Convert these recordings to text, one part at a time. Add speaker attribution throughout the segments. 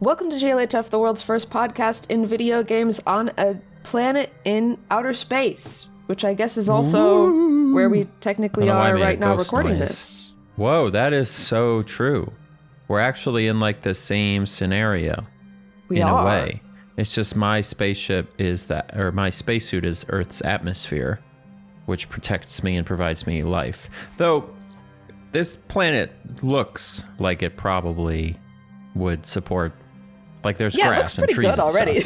Speaker 1: Welcome to GLHF, the world's first podcast in video games on a planet in outer space, which I guess is also where we technically are right now recording this.
Speaker 2: Whoa, that is so true. We're actually in like the same scenario in a way. It's just my spaceship is that, or my spacesuit is Earth's atmosphere, which protects me and provides me life. Though this planet looks like it probably would support. Like there's grass and trees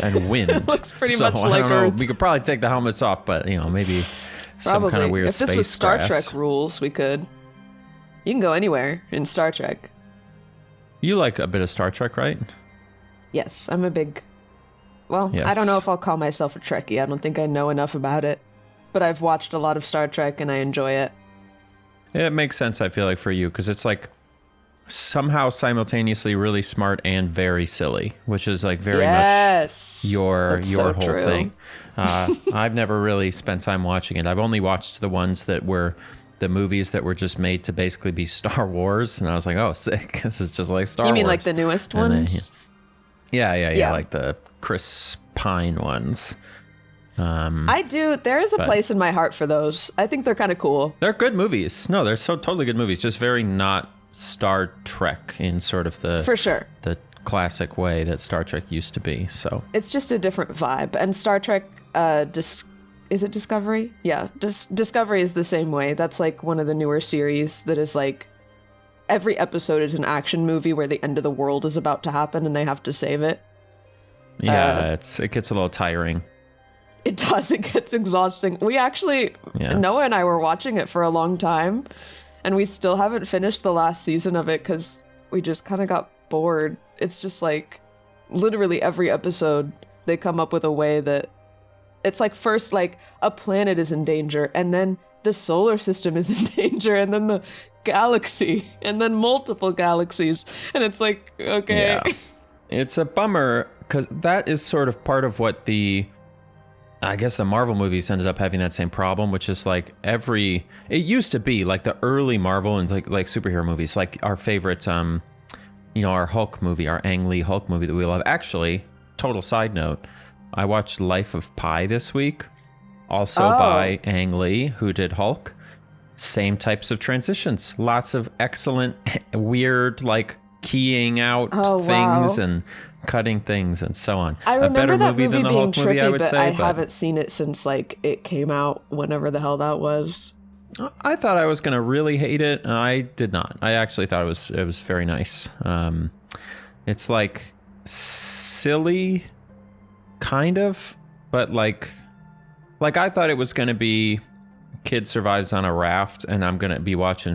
Speaker 2: and wind.
Speaker 1: It looks pretty much like Earth.
Speaker 2: We could probably take the helmets off, but maybe some kind of weird space grass.
Speaker 1: If this was Star Trek rules, we could. You can go anywhere in Star Trek.
Speaker 2: You like a bit of Star Trek, right?
Speaker 1: Yes, I'm a big. Well, yes. I don't know if I'll call myself a Trekkie. I don't think I know enough about it, but I've watched a lot of Star Trek and I enjoy it.
Speaker 2: It makes sense, I feel like, for you, because it's like somehow simultaneously really smart and very silly, which is like very much your whole thing. I've never really spent time watching it. I've only watched the ones that were the movies that were just made to basically be Star Wars, and I was like, oh, sick. This is just like Star Wars.
Speaker 1: You mean like the newest ones?
Speaker 2: Yeah, like the Chris Pine ones.
Speaker 1: I do. There is a place in my heart for those. I think they're kind of cool.
Speaker 2: They're good movies. No, they're so totally good movies. Just very not Star Trek in sort of the the classic way that Star Trek used to be. So
Speaker 1: it's just a different vibe. And Star Trek, is it Discovery? Yeah, Discovery is the same way. That's like one of the newer series that is like every episode is an action movie where the end of the world is about to happen and they have to save it.
Speaker 2: Yeah, it gets a little tiring.
Speaker 1: It does. It gets exhausting. We actually, Noah and I were watching it for a long time. And we still haven't finished the last season of it because we just kind of got bored. It's just like literally every episode they come up with a way that it's like first like a planet is in danger and then the solar system is in danger and then the galaxy and then multiple galaxies. And it's like, okay.
Speaker 2: Yeah. It's a bummer because that is sort of part of what I guess the Marvel movies ended up having that same problem, which is like it used to be like the early Marvel and like superhero movies, like our favorite, our Hulk movie, our Ang Lee Hulk movie that we love. Actually, total side note, I watched Life of Pi this week, also by Ang Lee, who did Hulk. Same types of transitions, lots of excellent, weird, like keying out things and cutting things and so on.
Speaker 1: I remember that movie being
Speaker 2: Hulk
Speaker 1: trippy,
Speaker 2: movie, I would
Speaker 1: but
Speaker 2: say,
Speaker 1: I haven't seen it since like it came out, whenever the hell that was.
Speaker 2: I thought I was going to really hate it, and I did not. I actually thought it was very nice. It's like silly, kind of, but like I thought it was going to be kid survives on a raft and I'm gonna be watching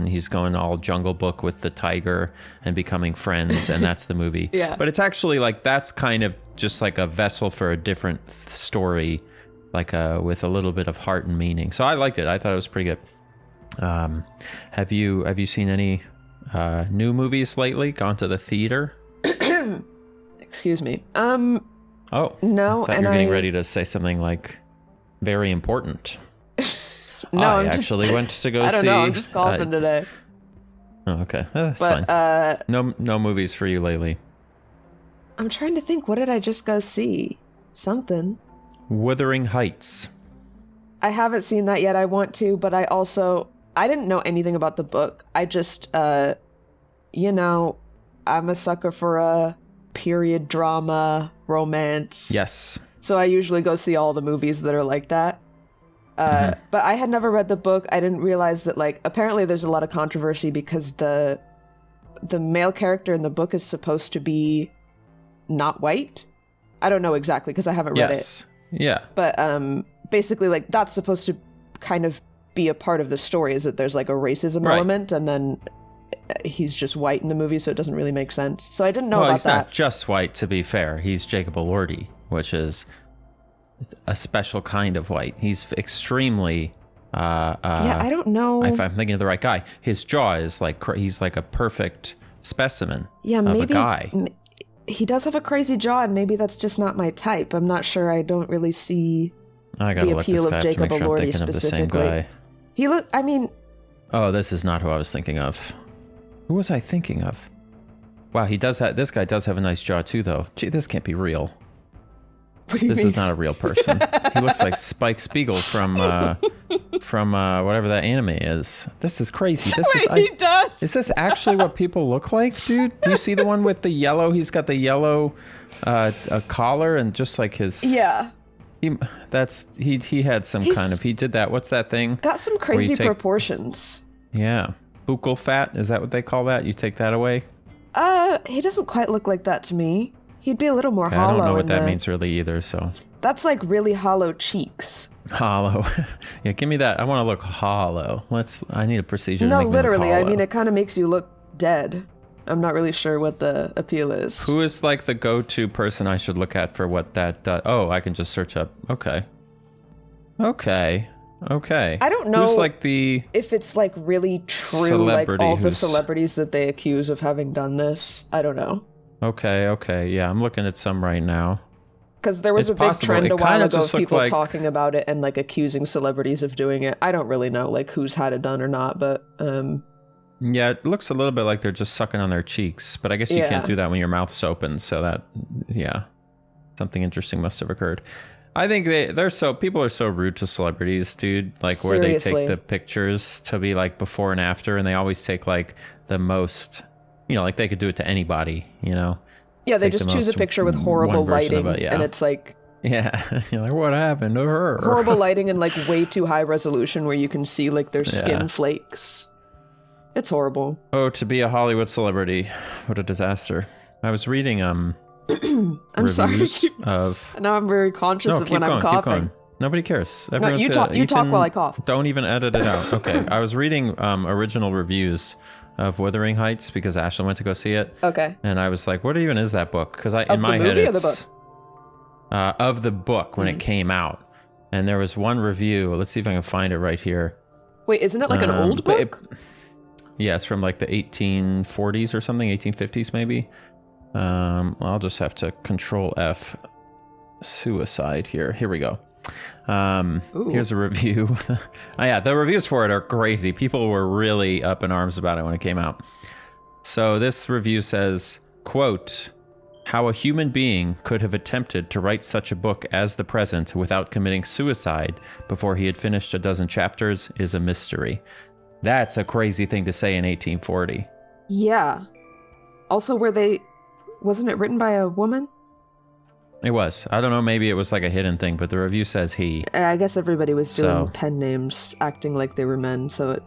Speaker 2: he's going all Jungle Book with the tiger and becoming friends, and that's the movie.
Speaker 1: Yeah,
Speaker 2: but it's actually like that's kind of just like a vessel for a different story, like with a little bit of heart and meaning. So I liked it. I thought it was pretty good. Have you seen any new movies lately? Gone to the theater?
Speaker 1: Excuse me.
Speaker 2: No,
Speaker 1: I thought
Speaker 2: you were getting ready to say something like very important.
Speaker 1: No,
Speaker 2: I actually went to go see.
Speaker 1: I don't know. I'm just golfing today.
Speaker 2: Oh, okay. That's fine. No movies for you lately.
Speaker 1: I'm trying to think. What did I just go see? Something.
Speaker 2: Wuthering Heights.
Speaker 1: I haven't seen that yet. I want to, but I didn't know anything about the book. I just, I'm a sucker for a period drama, romance.
Speaker 2: Yes.
Speaker 1: So I usually go see all the movies that are like that. But I had never read the book. I didn't realize that, like, apparently there's a lot of controversy because the male character in the book is supposed to be not white. I don't know exactly because I haven't read it.
Speaker 2: Yeah.
Speaker 1: But basically, like, that's supposed to kind of be a part of the story, is that there's like a racism element, and then he's just white in the movie, so it doesn't really make sense. So I didn't know about that.
Speaker 2: Well, he's not just white, to be fair. He's Jacob Elordi, which is a special kind of white. He's extremely
Speaker 1: I don't know
Speaker 2: if I'm thinking of the right guy. His jaw is like he's like a perfect specimen of a guy.
Speaker 1: He does have a crazy jaw, and maybe that's just not my type. I'm not sure. I don't really see the appeal of Jacob Elordi specifically. Oh,
Speaker 2: this is not who I was thinking of. Who was I thinking of? Wow, this guy does have a nice jaw too, though. Gee, this can't be real.
Speaker 1: What do you
Speaker 2: This
Speaker 1: mean?
Speaker 2: is not a real person. He looks like Spike Spiegel from whatever that anime is. This is crazy.
Speaker 1: He does.
Speaker 2: Is this actually what people look like, dude? Do you see the one with the yellow? He's got the yellow a collar and just like his.
Speaker 1: Yeah.
Speaker 2: He had some kind of. He did that. What's that thing?
Speaker 1: Got some crazy proportions.
Speaker 2: Yeah. Buccal fat, is that what they call that? You take that away?
Speaker 1: He doesn't quite look like that to me. He'd be a little more hollow.
Speaker 2: I don't know what that means really either, so.
Speaker 1: That's like really hollow cheeks.
Speaker 2: Hollow. Yeah, give me that. I want to look hollow. I need a procedure to
Speaker 1: No,
Speaker 2: make me
Speaker 1: literally.
Speaker 2: look hollow.
Speaker 1: I mean, it kind of makes you look dead. I'm not really sure what the appeal is.
Speaker 2: Who is like the go-to person I should look at for what that does? Oh, I can just search up. Okay. I don't
Speaker 1: know
Speaker 2: who's like
Speaker 1: if it's like really true, like all the celebrities that they accuse of having done this. I don't know.
Speaker 2: Okay. Yeah, I'm looking at some right now.
Speaker 1: Because there was a big trend a while ago of people talking about it and like accusing celebrities of doing it. I don't really know like who's had it done or not, but
Speaker 2: yeah, it looks a little bit like they're just sucking on their cheeks, but I guess you can't do that when your mouth's open, so that something interesting must have occurred. I think people are so rude to celebrities, dude. Like where they take the pictures to be like before and after, and they always take like the most, like they could do it to anybody,
Speaker 1: Yeah, they just choose a picture with horrible lighting, and it's like...
Speaker 2: Yeah, you're like, what happened to her?
Speaker 1: Horrible lighting and like way too high resolution where you can see like their skin flakes. It's horrible.
Speaker 2: Oh, to be a Hollywood celebrity. What a disaster. I was reading
Speaker 1: I'm sorry. Now I'm very conscious of when I'm coughing.
Speaker 2: Keep going. Nobody cares.
Speaker 1: No, you talk while I cough.
Speaker 2: Don't even edit it out. Okay. I was reading original reviews of Wuthering Heights because Ashley went to go see it.
Speaker 1: Okay.
Speaker 2: And I was like, what even is that book? Because in my
Speaker 1: head
Speaker 2: it's...
Speaker 1: Of the book?
Speaker 2: Of the book when it came out. And there was one review. Let's see if I can find it right here.
Speaker 1: Wait, isn't it like an old book?
Speaker 2: Yeah, it's from like the 1840s or something, 1850s maybe. I'll just have to Control F suicide here. Here we go. Here's a review. The reviews for it are crazy. People were really up in arms about it when it came out. So this review says, quote, "How a human being could have attempted to write such a book as the present without committing suicide before he had finished a dozen chapters is a mystery." That's a crazy thing to say in 1840.
Speaker 1: Yeah. Also, wasn't it written by a woman?
Speaker 2: It was. I don't know, maybe it was like a hidden thing, but the review says he.
Speaker 1: I guess everybody was doing pen names, acting like they were men, so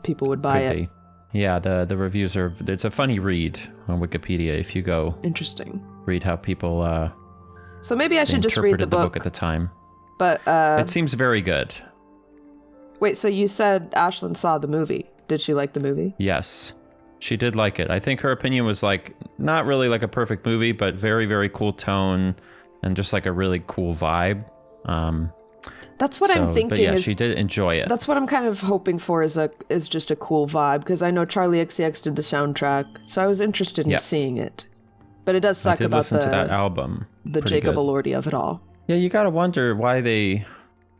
Speaker 1: people would buy it.
Speaker 2: Yeah, the reviews it's a funny read on Wikipedia if you go.
Speaker 1: Interesting.
Speaker 2: Read how people
Speaker 1: so maybe I should just read the book
Speaker 2: at the time.
Speaker 1: But
Speaker 2: it seems very good.
Speaker 1: Wait, so you said Ashlyn saw the movie. Did she like the movie?
Speaker 2: Yes. She did like it. I think her opinion was like not really like a perfect movie, but very, very cool tone and just like a really cool vibe.
Speaker 1: That's what I'm thinking.
Speaker 2: But yeah, she did enjoy it.
Speaker 1: That's what I'm kind of hoping for is just a cool vibe, because I know Charlie XCX did the soundtrack, so I was interested in seeing it. But it does suck about
Speaker 2: listen to that album.
Speaker 1: The Jacob Elordi of it all.
Speaker 2: Yeah, you gotta wonder why they.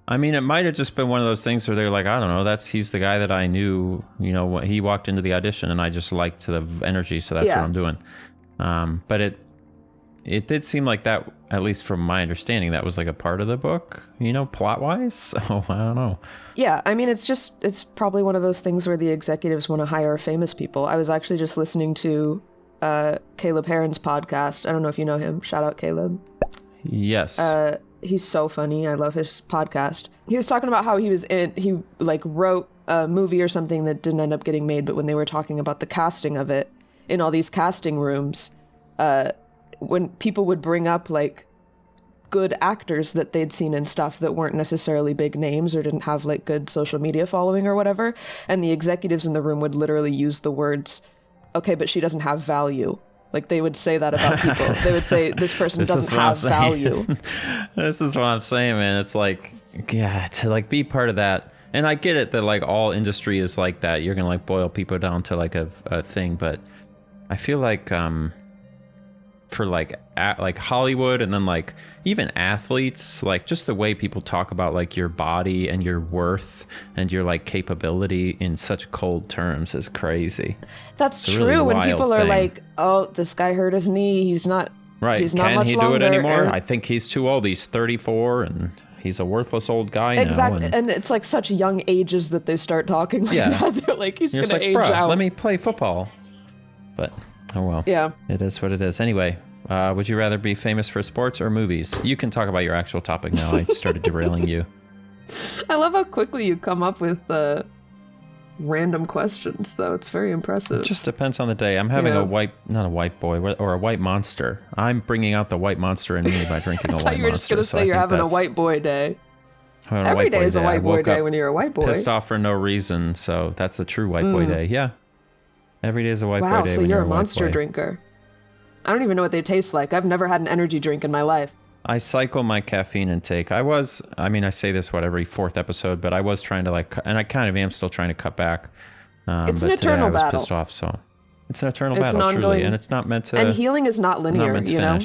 Speaker 2: I mean, it might have just been one of those things where they're like, I don't know, he's the guy that I knew, when he walked into the audition and I just liked the energy, so that's what I'm doing. But it did seem like that, at least from my understanding, that was like a part of the book, plot-wise, so I don't know.
Speaker 1: Yeah, I mean, it's probably one of those things where the executives want to hire famous people. I was actually just listening to Caleb Heron's podcast. I don't know if you know him. Shout out, Caleb.
Speaker 2: Yes.
Speaker 1: He's so funny. I love his podcast. He was talking about how he wrote a movie or something that didn't end up getting made, but when they were talking about the casting of it in all these casting rooms, when people would bring up like good actors that they'd seen and stuff that weren't necessarily big names or didn't have like good social media following or whatever, and the executives in the room would literally use the words, "Okay, but she doesn't have value." Like, they would say that about people. They would say, this person doesn't have value.
Speaker 2: This is what I'm saying, man. It's like, yeah, to like be part of that. And I get it that like all industry is like that. You're going to like boil people down to like a thing. But I feel like for like like Hollywood, and then like even athletes, like just the way people talk about like your body and your worth and your like capability in such cold terms is crazy.
Speaker 1: That's true. Really when people are like, "Oh, this guy hurt his knee. He's not
Speaker 2: right.
Speaker 1: He's not
Speaker 2: Can
Speaker 1: much
Speaker 2: he
Speaker 1: longer."
Speaker 2: do it anymore?
Speaker 1: And
Speaker 2: I think he's too old. He's 34 and he's a worthless old guy now.
Speaker 1: Exactly. And it's like such young ages that they start talking like that. They're like, he's going to age out.
Speaker 2: Let me play football. But, oh well.
Speaker 1: Yeah.
Speaker 2: It is what it is. Anyway, would you rather be famous for sports or movies? You can talk about your actual topic now. I started derailing you.
Speaker 1: I love how quickly you come up with random questions, though. It's very impressive.
Speaker 2: It just depends on the day. I'm having not a white boy, or a white monster. I'm bringing out the white monster in me by drinking a white monster. I thought you were just going to say you're having a
Speaker 1: white boy day. Every day is a white boy day when you're a white boy.
Speaker 2: Pissed off for no reason, so that's the true white boy day. Yeah. Every day is a white boy day.
Speaker 1: Wow, so you're a monster drinker. I don't even know what they taste like. I've never had an energy drink in my life.
Speaker 2: I cycle my caffeine intake. I say this, every fourth episode, but I was trying to and I kind of am still trying to cut back.
Speaker 1: It's an eternal battle.
Speaker 2: I was pissed off, so it's an eternal battle, truly. And it's not meant to...
Speaker 1: And healing is not linear, you know?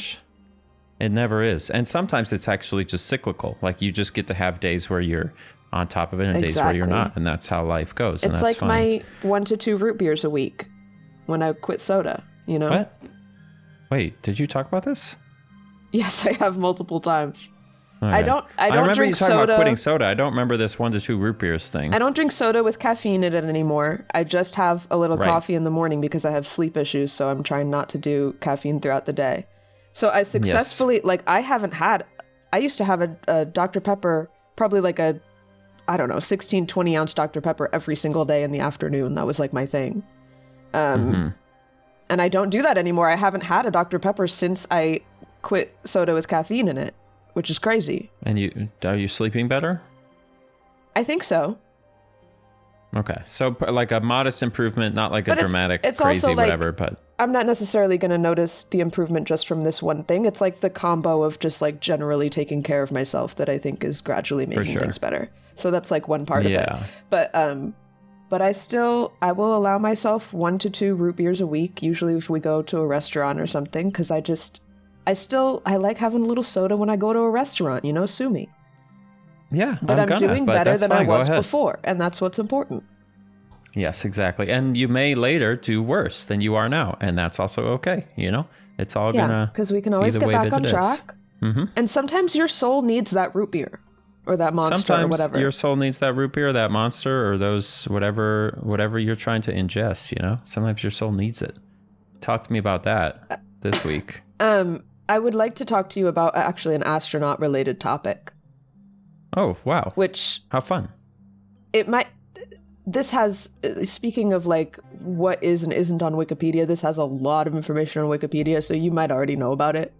Speaker 2: It never is. And sometimes it's actually just cyclical. Like you just get to have days where you're on top of it and days where you're not. And that's how life goes.
Speaker 1: It's like my 1 to 2 root beers a week when I quit soda, you know?
Speaker 2: What? Wait, did you talk about this?
Speaker 1: Yes, I have multiple times.
Speaker 2: Okay.
Speaker 1: I don't
Speaker 2: remember
Speaker 1: drink
Speaker 2: you talking
Speaker 1: soda.
Speaker 2: about quitting soda. I don't remember this 1 to 2 root beers thing.
Speaker 1: I don't drink soda with caffeine in it anymore. I just have a little coffee in the morning because I have sleep issues, so I'm trying not to do caffeine throughout the day. So I successfully, I used to have a Dr. Pepper, probably like 16, 20 ounce Dr. Pepper every single day in the afternoon. That was like my thing. And I don't do that anymore. I haven't had a Dr. Pepper since I quit soda with caffeine in it, which is crazy.
Speaker 2: And are you sleeping better?
Speaker 1: I think so.
Speaker 2: Okay. So like a modest improvement, not like a dramatic,
Speaker 1: it's
Speaker 2: crazy,
Speaker 1: also
Speaker 2: whatever, but...
Speaker 1: I'm not necessarily going to notice the improvement just from this one thing. It's like the combo of just like generally taking care of myself that I think is gradually making things better. So that's like one part of it. But I will allow myself 1 to 2 root beers a week, usually if we go to a restaurant or something, because I like having a little soda when I go to a restaurant, you know, sue me.
Speaker 2: Yeah,
Speaker 1: but I'm doing better than I was before, and that's what's important.
Speaker 2: Yes, exactly. And you may later do worse than you are now, and that's also okay, you know? It's all gonna
Speaker 1: because we can always get back on track. Mm-hmm. And sometimes your soul needs that root beer or that monster or whatever.
Speaker 2: Sometimes your soul needs that root beer, that monster, or those whatever you're trying to ingest, you know? Sometimes your soul needs it. Talk to me about that this week.
Speaker 1: I would like to talk to you about actually an astronaut-related topic.
Speaker 2: Oh, wow. How fun.
Speaker 1: This has, speaking of like what is and isn't on Wikipedia, this has a lot of information on Wikipedia, so you might already know about it.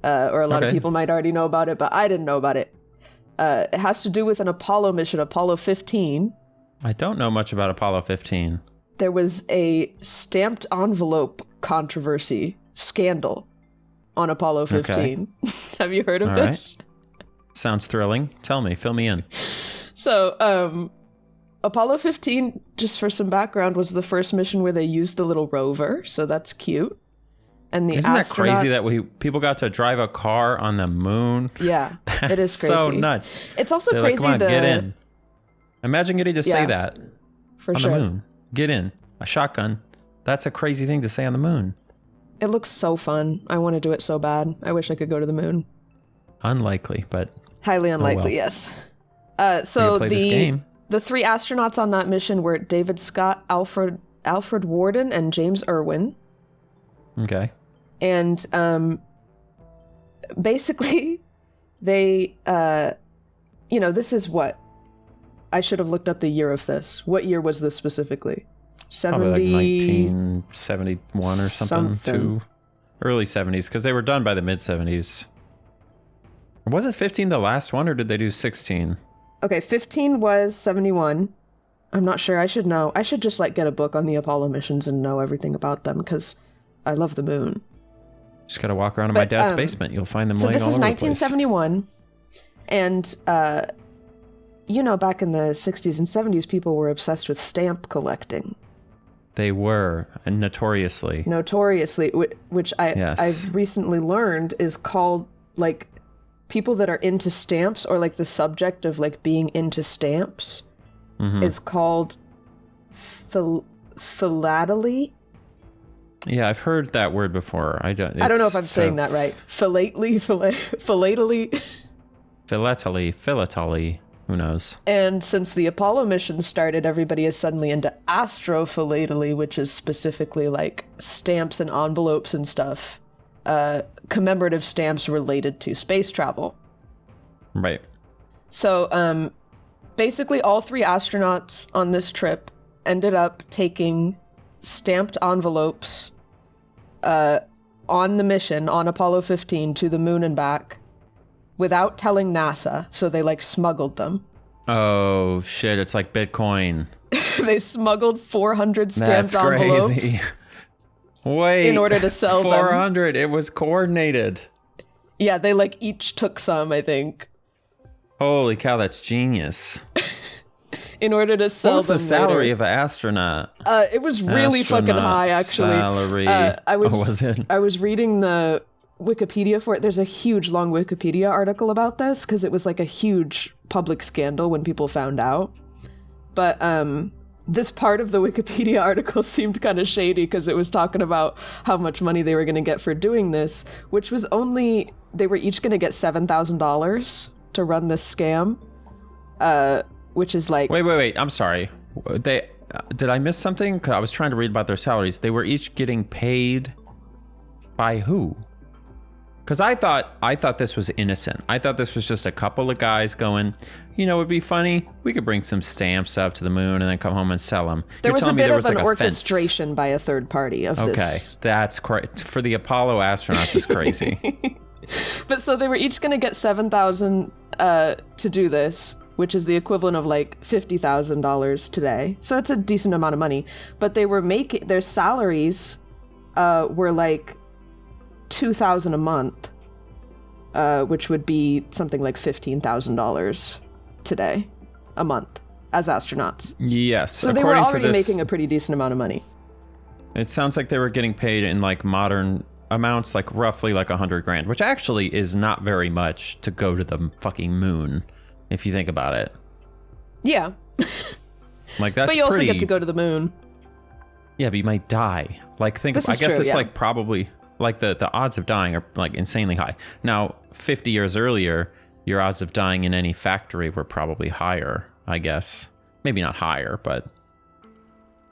Speaker 1: Or a lot of people might already know about it, but I didn't know about it. It has to do with an Apollo mission, Apollo 15.
Speaker 2: I don't know much about Apollo 15.
Speaker 1: There was a stamped envelope scandal on Apollo 15. Okay. Have you heard of this?
Speaker 2: Right. Sounds thrilling. Tell me, fill me in.
Speaker 1: So, Apollo 15, just for some background, was the first mission where they used the little rover, so that's cute. And
Speaker 2: Isn't that crazy that people got to drive a car on the moon?
Speaker 1: Yeah, it is crazy.
Speaker 2: So nuts.
Speaker 1: It's also
Speaker 2: They're
Speaker 1: crazy.
Speaker 2: Like, come on, get in. Imagine getting to say that on the moon. Get in. A shotgun. That's a crazy thing to say on the moon.
Speaker 1: It looks so fun. I want to do it so bad. I wish I could go to the moon.
Speaker 2: Unlikely, but...
Speaker 1: Highly unlikely, yes. So the 3 astronauts on that mission were David Scott, Alfred Worden, and James Irwin.
Speaker 2: Okay.
Speaker 1: And basically, they, this is what? I should have looked up the year of this. What year was this specifically?
Speaker 2: Probably like 1971 or something. Early 70s, because they were done by the mid-70s. Wasn't 15 the last one, or did they do 16?
Speaker 1: Okay, 15 was 71. I'm not sure. I should know. I should just get a book on the Apollo missions and know everything about them, because I love the moon.
Speaker 2: Just gotta walk around in my dad's basement. You'll find them laying all over the place.
Speaker 1: So this is 1971, and back in the 60s and 70s, people were obsessed with stamp collecting.
Speaker 2: They were, notoriously.
Speaker 1: Notoriously, which
Speaker 2: Yes.
Speaker 1: I've recently learned is called, like, people that are into stamps, or like the subject of like being into stamps, is called philately.
Speaker 2: Yeah, I've heard that word before. I don't
Speaker 1: know if I'm saying that right. Philately.
Speaker 2: Philately. Who knows?
Speaker 1: And since the Apollo mission started, everybody is suddenly into astrophilately, which is specifically like stamps and envelopes and stuff. Commemorative stamps related to space travel.
Speaker 2: Right.
Speaker 1: So basically all 3 astronauts on this trip ended up taking stamped envelopes on the mission on Apollo 15 to the moon and back without telling NASA, so they like smuggled them.
Speaker 2: Oh shit, it's like Bitcoin.
Speaker 1: They smuggled 400 stamped envelopes.
Speaker 2: Crazy. Wait,
Speaker 1: in order to sell
Speaker 2: 400, it was coordinated.
Speaker 1: Yeah, they like each took some, I think.
Speaker 2: Holy cow, that's genius.
Speaker 1: In order to sell them.
Speaker 2: What was the salary
Speaker 1: later.
Speaker 2: of an astronaut?
Speaker 1: It was really fucking high, actually.
Speaker 2: Salary. Was it?
Speaker 1: I was reading the Wikipedia for it. There's a huge, long Wikipedia article about this because it was like a huge public scandal when people found out. But this part of the Wikipedia article seemed kind of shady because it was talking about how much money they were going to get for doing this, which was only, they were each going to get $7,000 to run this scam, which is like...
Speaker 2: Wait, I'm sorry. Did I miss something? 'Cause I was trying to read about their salaries. They were each getting paid by who? Because I thought this was innocent. I thought this was just a couple of guys going, you know, it'd be funny. We could bring some stamps up to the moon and then come home and sell them.
Speaker 1: There was a bit of an orchestration by a third party of this.
Speaker 2: Okay, that's correct. For the Apollo astronauts, it's crazy.
Speaker 1: But so they were each going to get $7,000 to do this, which is the equivalent of like $50,000 today. So it's a decent amount of money. But they were making, their salaries were like $2,000 a month, which would be something like $15,000 today a month as astronauts.
Speaker 2: Yes.
Speaker 1: So they were already making a pretty decent amount of money.
Speaker 2: It sounds like they were getting paid in like modern amounts, like roughly like $100,000, which actually is not very much to go to the fucking moon, if you think about it.
Speaker 1: Yeah.
Speaker 2: Like that's
Speaker 1: but you also
Speaker 2: pretty...
Speaker 1: get to go to the moon.
Speaker 2: Yeah, but you might die. Like think,
Speaker 1: This
Speaker 2: I
Speaker 1: is
Speaker 2: guess
Speaker 1: true,
Speaker 2: it's
Speaker 1: yeah.
Speaker 2: like probably like the odds of dying are like insanely high. Now, 50 years earlier, your odds of dying in any factory were probably higher, I guess. Maybe not higher, but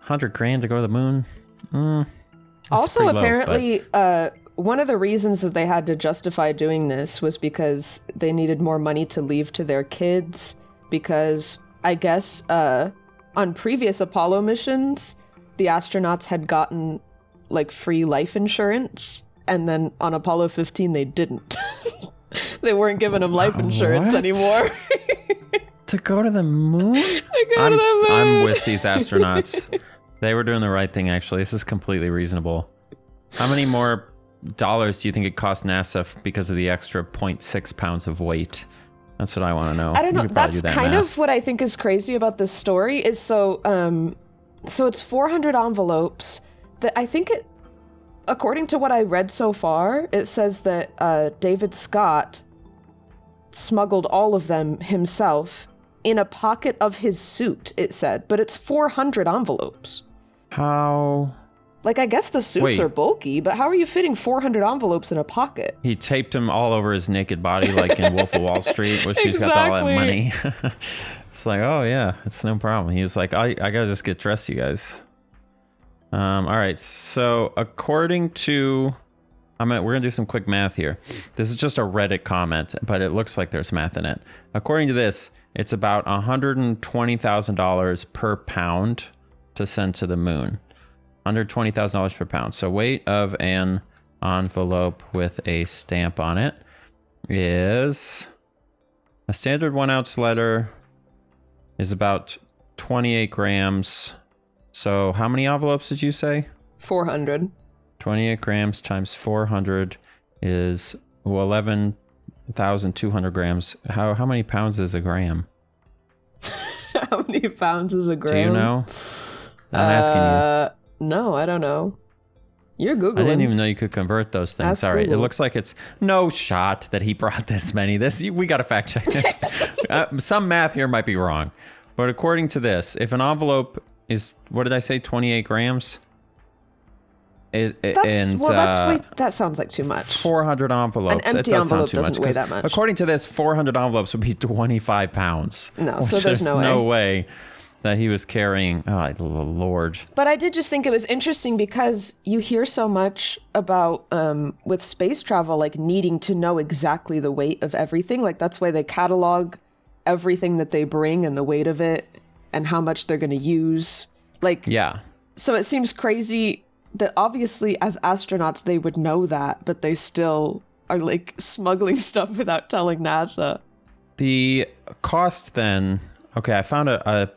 Speaker 2: $100,000 to go to the moon.
Speaker 1: Also, apparently, one of the reasons that they had to justify doing this was because they needed more money to leave to their kids. Because I guess on previous Apollo missions, the astronauts had gotten like free life insurance, and then on Apollo 15 they didn't. They weren't giving them life insurance anymore.
Speaker 2: To go to the moon? I'm with these astronauts. They were doing the right thing, actually. This is completely reasonable. How many more dollars do you think it cost NASA because of the extra 0.6 pounds of weight? That's what I want to know.
Speaker 1: I don't know. That's kind of what I think is crazy about this story is so it's 400 envelopes that I think it, according to what I read so far, it says that David Scott smuggled all of them himself in a pocket of his suit, it said. But it's 400 envelopes.
Speaker 2: How?
Speaker 1: Like, I guess the suits are bulky, but how are you fitting 400 envelopes in a pocket?
Speaker 2: He taped them all over his naked body, like in Wolf of Wall Street, where she's got all that money. It's like, oh yeah, it's no problem. He was like, I gotta just get dressed, you guys. All right, so according to, we're gonna do some quick math here. This is just a Reddit comment, but it looks like there's math in it. According to this, it's about $120,000 per pound to send to the moon. $120,000 per pound. So weight of an envelope with a stamp on it is a standard 1 ounce letter is about 28 grams. So how many envelopes did you say?
Speaker 1: 400.
Speaker 2: 28 grams times 400 is 11,200 grams. How many pounds is a gram?
Speaker 1: How many pounds is a gram?
Speaker 2: Do you know? I'm asking you.
Speaker 1: No, I don't know. You're Googling.
Speaker 2: I didn't even know you could convert those things.
Speaker 1: Ask
Speaker 2: Sorry,
Speaker 1: Google.
Speaker 2: it looks like it's no shot that he brought this many. We got to fact check this. Some math here might be wrong, but according to this, if an envelope is, what did I say, 28 grams?
Speaker 1: That sounds like too much.
Speaker 2: 400 envelopes.
Speaker 1: An empty envelope doesn't weigh that much.
Speaker 2: According to this, 400 envelopes would be 25 pounds.
Speaker 1: No, so there's no
Speaker 2: way that he was carrying. Oh, Lord.
Speaker 1: But I did just think it was interesting because you hear so much about, with space travel, like needing to know exactly the weight of everything. Like that's why they catalog everything that they bring and the weight of it and how much they're going to use. Like,
Speaker 2: yeah.
Speaker 1: So it seems crazy that obviously as astronauts they would know that, but they still are like smuggling stuff without telling NASA.
Speaker 2: The cost then, okay, I found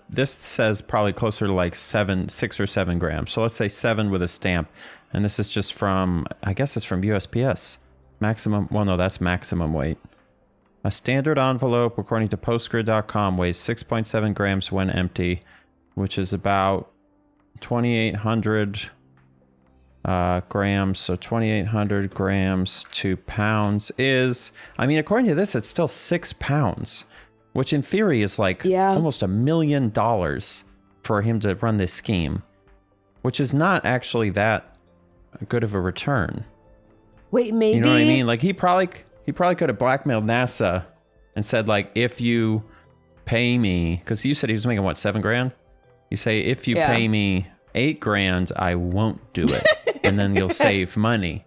Speaker 2: this says probably closer to like 6 or 7 grams. So let's say 7 with a stamp. And this is just from, I guess it's from USPS. Maximum, well, no, that's maximum weight. A standard envelope, according to postgrid.com, weighs 6.7 grams when empty, which is about 2,800 grams. So 2,800 grams to pounds is, I mean, according to this, it's still 6 pounds, which in theory is like almost $1 million for him to run this scheme, which is not actually that good of a return.
Speaker 1: Wait, maybe,
Speaker 2: you know what I mean? Like he probably could have blackmailed NASA and said, like, if you pay me, because you said he was making what, 7 grand? You say, if you pay me 8 grand, I won't do it. And then you'll save money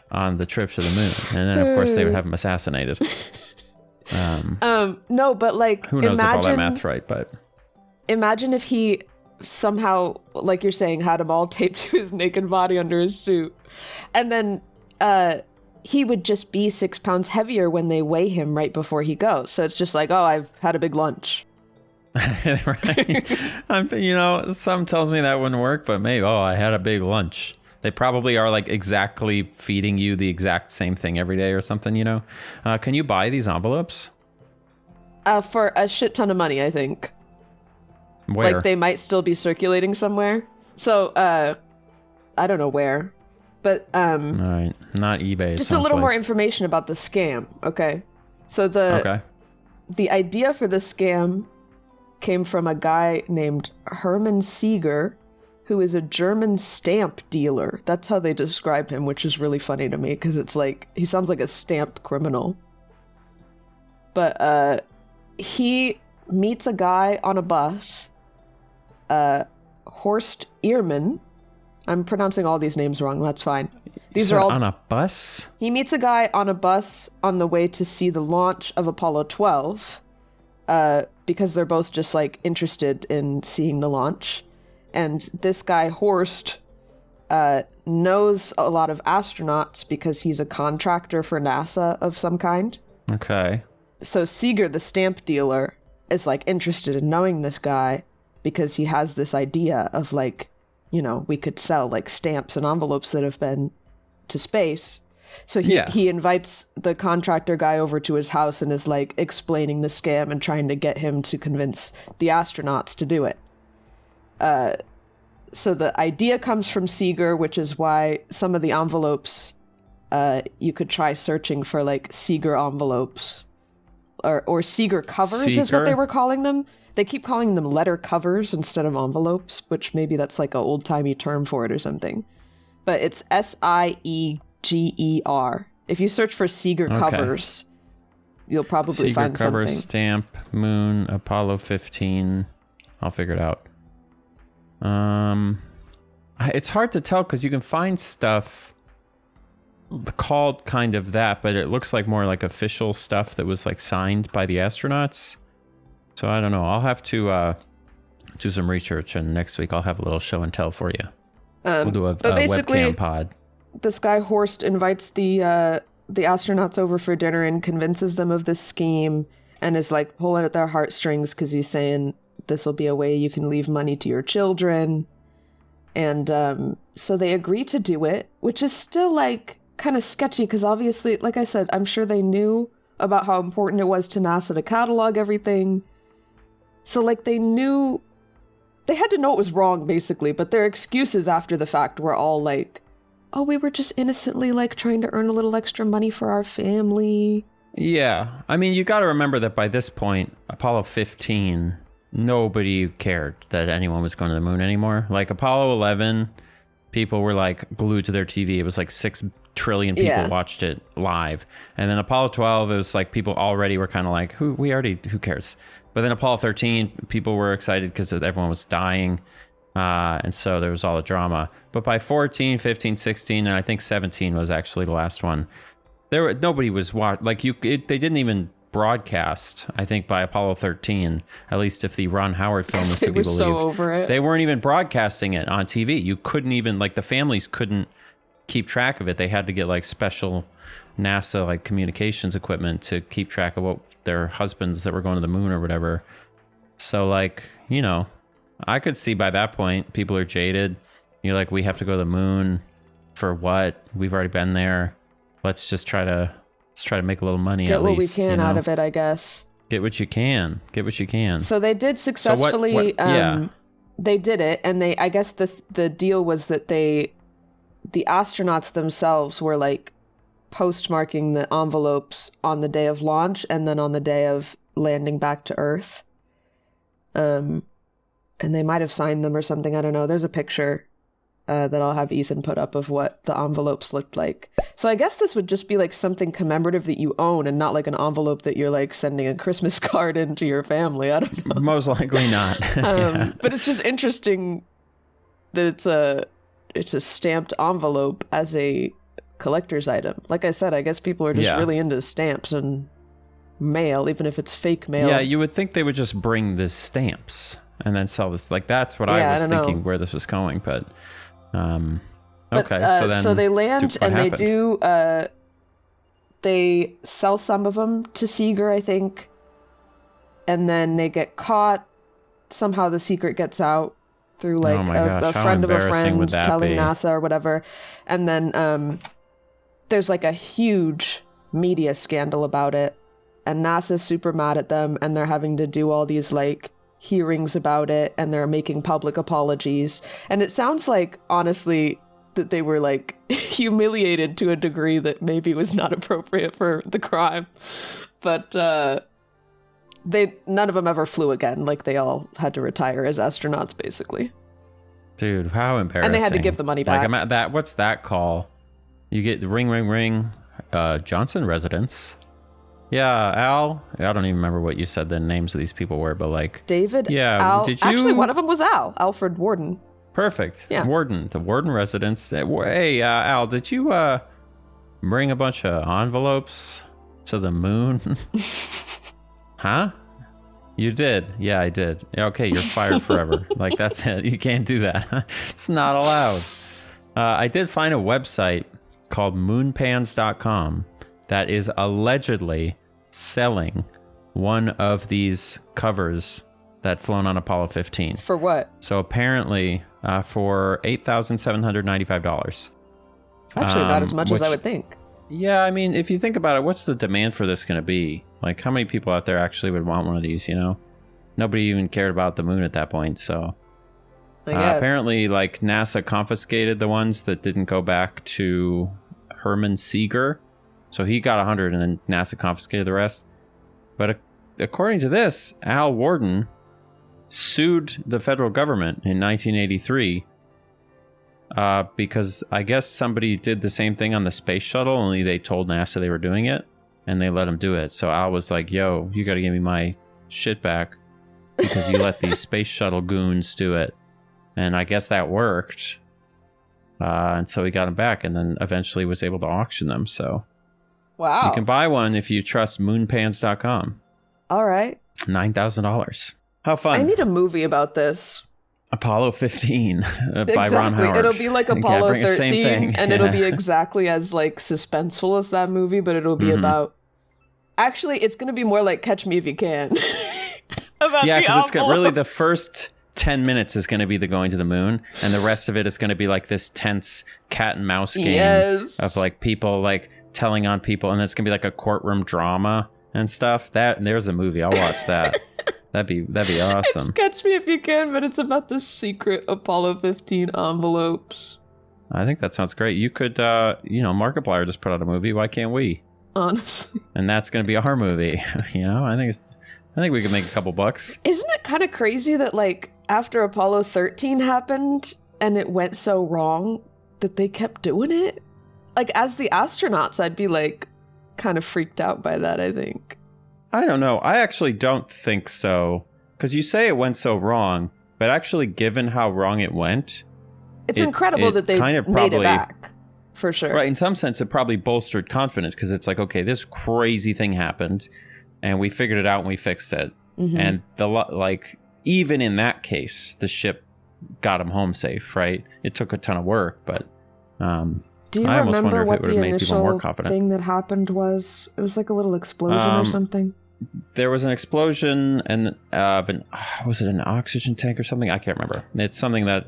Speaker 2: on the trip to the moon. And then, of course, they would have him assassinated.
Speaker 1: No, but like,
Speaker 2: who knows if all that math's right, but
Speaker 1: imagine if he somehow, like you're saying, had them all taped to his naked body under his suit. And then he would just be 6 pounds heavier when they weigh him right before he goes. So it's just like, oh, I've had a big lunch.
Speaker 2: Right. Some tells me that wouldn't work, but maybe, I had a big lunch. They probably are like exactly feeding you the exact same thing every day or something, Can you buy these envelopes?
Speaker 1: For a shit ton of money, I think.
Speaker 2: Where?
Speaker 1: Like they might still be circulating somewhere. So, I don't know where. But
Speaker 2: all right, not eBay.
Speaker 1: Just a little more information about the scam, okay? So the idea for the scam came from a guy named Hermann Seeger, who is a German stamp dealer. That's how they describe him, which is really funny to me because it's like he sounds like a stamp criminal. But he meets a guy on a bus, Horst Ehrman. I'm pronouncing all these names wrong. That's fine. These are all
Speaker 2: on a bus.
Speaker 1: He meets a guy on a bus on the way to see the launch of Apollo 12, because they're both just like interested in seeing the launch. And this guy Horst knows a lot of astronauts because he's a contractor for NASA of some kind.
Speaker 2: Okay.
Speaker 1: So Seeger, the stamp dealer, is like interested in knowing this guy because he has this idea of like, we could sell like stamps and envelopes that have been to space. So he invites the contractor guy over to his house and is like explaining the scam and trying to get him to convince the astronauts to do it. So the idea comes from Seeger, which is why some of the envelopes, you could try searching for like Seeger envelopes or Seeger covers is what they were calling them. They keep calling them letter covers instead of envelopes, which maybe that's like an old-timey term for it or something. But it's Sieger. If you search for Seeger covers, you'll probably
Speaker 2: Seeger
Speaker 1: find
Speaker 2: covers,
Speaker 1: something.
Speaker 2: stamp, moon, Apollo 15. I'll figure it out. It's hard to tell because you can find stuff called kind of that, but it looks like more like official stuff that was like signed by the astronauts. So I don't know. I'll have to do some research, and next week I'll have a little show and tell for you. We'll do a webcam pod.
Speaker 1: This guy Horst invites the astronauts over for dinner and convinces them of this scheme, and is like pulling at their heartstrings because he's saying this will be a way you can leave money to your children. And so they agree to do it, which is still like kind of sketchy because obviously, like I said, I'm sure they knew about how important it was to NASA to catalog everything. So like they they had to know it was wrong, basically, but their excuses after the fact were all like, oh, we were just innocently like trying to earn a little extra money for our family.
Speaker 2: Yeah. I mean, you got to remember that by this point, Apollo 15, nobody cared that anyone was going to the moon anymore. Like Apollo 11, people were like glued to their TV. It was like 6 trillion people watched it live. And then Apollo 12, it was like people already were kind of like, who cares? But then Apollo 13, people were excited because everyone was dying. And so there was all the drama. But by 14, 15, 16, and I think 17 was actually the last one, nobody was watching. Like they didn't even broadcast, I think, by Apollo 13, at least if the Ron Howard film is to be believed. They were so
Speaker 1: over it.
Speaker 2: They weren't even broadcasting it on TV. You couldn't even, like, the families couldn't keep track of it. They had to get like special NASA like communications equipment to keep track of what their husbands that were going to the moon or whatever. So like, you know, I could see by that point people are jaded. You're like, we have to go to the moon for what? We've already been there. Let's try to make a little money.
Speaker 1: Get
Speaker 2: at
Speaker 1: what
Speaker 2: least,
Speaker 1: we can
Speaker 2: you know?
Speaker 1: out of it, I guess.
Speaker 2: Get what you can.
Speaker 1: So they did successfully. They did it, and I guess the deal was that the astronauts themselves were like postmarking the envelopes on the day of launch and then on the day of landing back to Earth. And they might have signed them or something. I don't know. There's a picture that I'll have Ethan put up of what the envelopes looked like. So I guess this would just be like something commemorative that you own and not like an envelope that you're like sending a Christmas card into your family. I don't know.
Speaker 2: Most likely not. Yeah.
Speaker 1: But it's just interesting that it's a stamped envelope as a collector's item. Like I said, I guess people are just really into stamps and mail, even if it's fake mail.
Speaker 2: Yeah, you would think they would just bring the stamps and then sell this. Like that's what I was thinking where this was going, but okay.
Speaker 1: So they land and they sell some of them to Seeger, I think, and then they get caught. Somehow the secret gets out through like a friend of a friend telling NASA or whatever. And then there's like a huge media scandal about it. And NASA's super mad at them, and they're having to do all these like hearings about it, and they're making public apologies. And it sounds like, honestly, that they were like humiliated to a degree that maybe was not appropriate for the crime. But none of them ever flew again. Like they all had to retire as astronauts, basically.
Speaker 2: Dude, how embarrassing!
Speaker 1: And they had to give the money back.
Speaker 2: Like what's that call? You get the ring, ring, ring. Johnson residence. Yeah, Al. I don't even remember what you said the names of these people were, but like
Speaker 1: David.
Speaker 2: Yeah,
Speaker 1: Al. Actually, one of them was Alfred Warden.
Speaker 2: Perfect.
Speaker 1: Yeah,
Speaker 2: Warden, the Warden residence. Hey, Al, did you bring a bunch of envelopes to the moon? Huh? You did. Yeah, I did. Okay, you're fired forever. Like that's it. You can't do that. It's not allowed. I did find a website called moonpans.com that is allegedly selling one of these covers that flown on Apollo 15.
Speaker 1: For what?
Speaker 2: So apparently for $8,795.
Speaker 1: It's actually not as much as I would think.
Speaker 2: Yeah, I mean, if you think about it, what's the demand for this going to be? Like, how many people out there actually would want one of these, you know? Nobody even cared about the moon at that point, so...
Speaker 1: I guess.
Speaker 2: Apparently, like, NASA confiscated the ones that didn't go back to Herman Seeger. So he got 100 and then NASA confiscated the rest. But according to this, Al Warden sued the federal government in 1983 because I guess somebody did the same thing on the space shuttle, only they told NASA they were doing it and they let him do it. So Al was like, yo, you got to give me my shit back because you let these space shuttle goons do it. And I guess that worked. And so he got them back and then eventually was able to auction them. So
Speaker 1: wow.
Speaker 2: You can buy one if you trust moonpans.com.
Speaker 1: All right.
Speaker 2: $9,000. How fun.
Speaker 1: I need a movie about this.
Speaker 2: Apollo 15 by Ron Howard.
Speaker 1: It'll be like Apollo 13 and it'll be exactly as like suspenseful as that movie, but it'll be about... Actually, it's going to be more like Catch Me If You Can.
Speaker 2: Yeah, because it's really the first 10 minutes is going to be the going to the moon, and the rest of it is going to be like this tense cat and mouse game of like people like telling on people, and it's going to be like a courtroom drama and stuff. There's a movie. I'll watch that. That'd be awesome.
Speaker 1: Sketch me if you can, but it's about the secret Apollo 15 envelopes.
Speaker 2: I think that sounds great. You could, Markiplier just put out a movie. Why can't we?
Speaker 1: Honestly.
Speaker 2: And that's going to be our movie. I think we could make a couple bucks.
Speaker 1: Isn't it kind of crazy that, like, after Apollo 13 happened and it went so wrong that they kept doing it? Like, as the astronauts, I'd be, like, kind of freaked out by that, I think.
Speaker 2: I don't know. I actually don't think so. Because you say it went so wrong, but actually, given how wrong it went...
Speaker 1: It's incredible that they kind of made it back, for sure.
Speaker 2: Right, in some sense, it probably bolstered confidence, because it's like, okay, this crazy thing happened, and we figured it out and we fixed it. Mm-hmm. And, even in that case, the ship got them home safe, right? It took a ton of work, but...
Speaker 1: Do you remember what the initial thing that happened was? It was like a little explosion or something?
Speaker 2: There was an explosion, and was it an oxygen tank or something? I can't remember. It's something that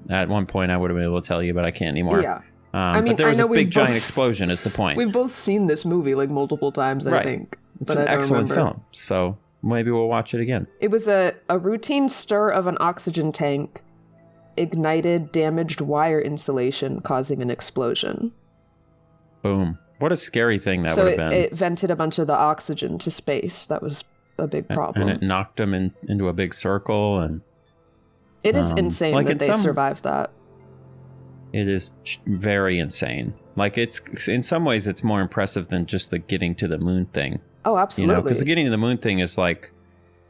Speaker 2: at one point I would have been able to tell you, but I can't anymore.
Speaker 1: Yeah.
Speaker 2: But there was a big giant explosion is the point.
Speaker 1: We've both seen this movie like multiple times, I think.
Speaker 2: It's an excellent film, so maybe we'll watch it again.
Speaker 1: It was a routine stir of an oxygen tank ignited damaged wire insulation, causing an explosion.
Speaker 2: Boom. What a scary thing that would have been.
Speaker 1: It vented a bunch of the oxygen to space. That was a big problem.
Speaker 2: And it knocked them into a big circle. And
Speaker 1: it is insane that they survived that.
Speaker 2: It is very insane. Like, it's in some ways, it's more impressive than just the getting to the moon thing.
Speaker 1: Oh, absolutely.
Speaker 2: Because the getting to the moon thing is like,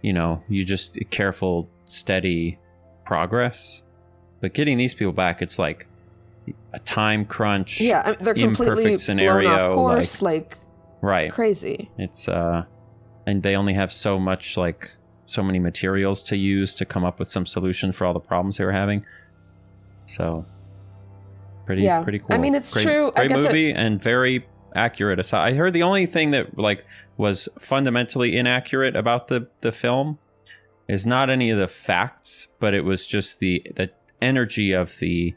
Speaker 2: you just careful, steady progress. But getting these people back, it's like a time crunch.
Speaker 1: Yeah, they're completely
Speaker 2: scenario,
Speaker 1: blown off course,
Speaker 2: right,
Speaker 1: crazy.
Speaker 2: It's and they only have so many materials to use to come up with some solution for all the problems they were having. So, pretty cool.
Speaker 1: I mean, it's true.
Speaker 2: Great movie and very accurate. I heard the only thing that was fundamentally inaccurate about the film is not any of the facts, but it was just the energy of the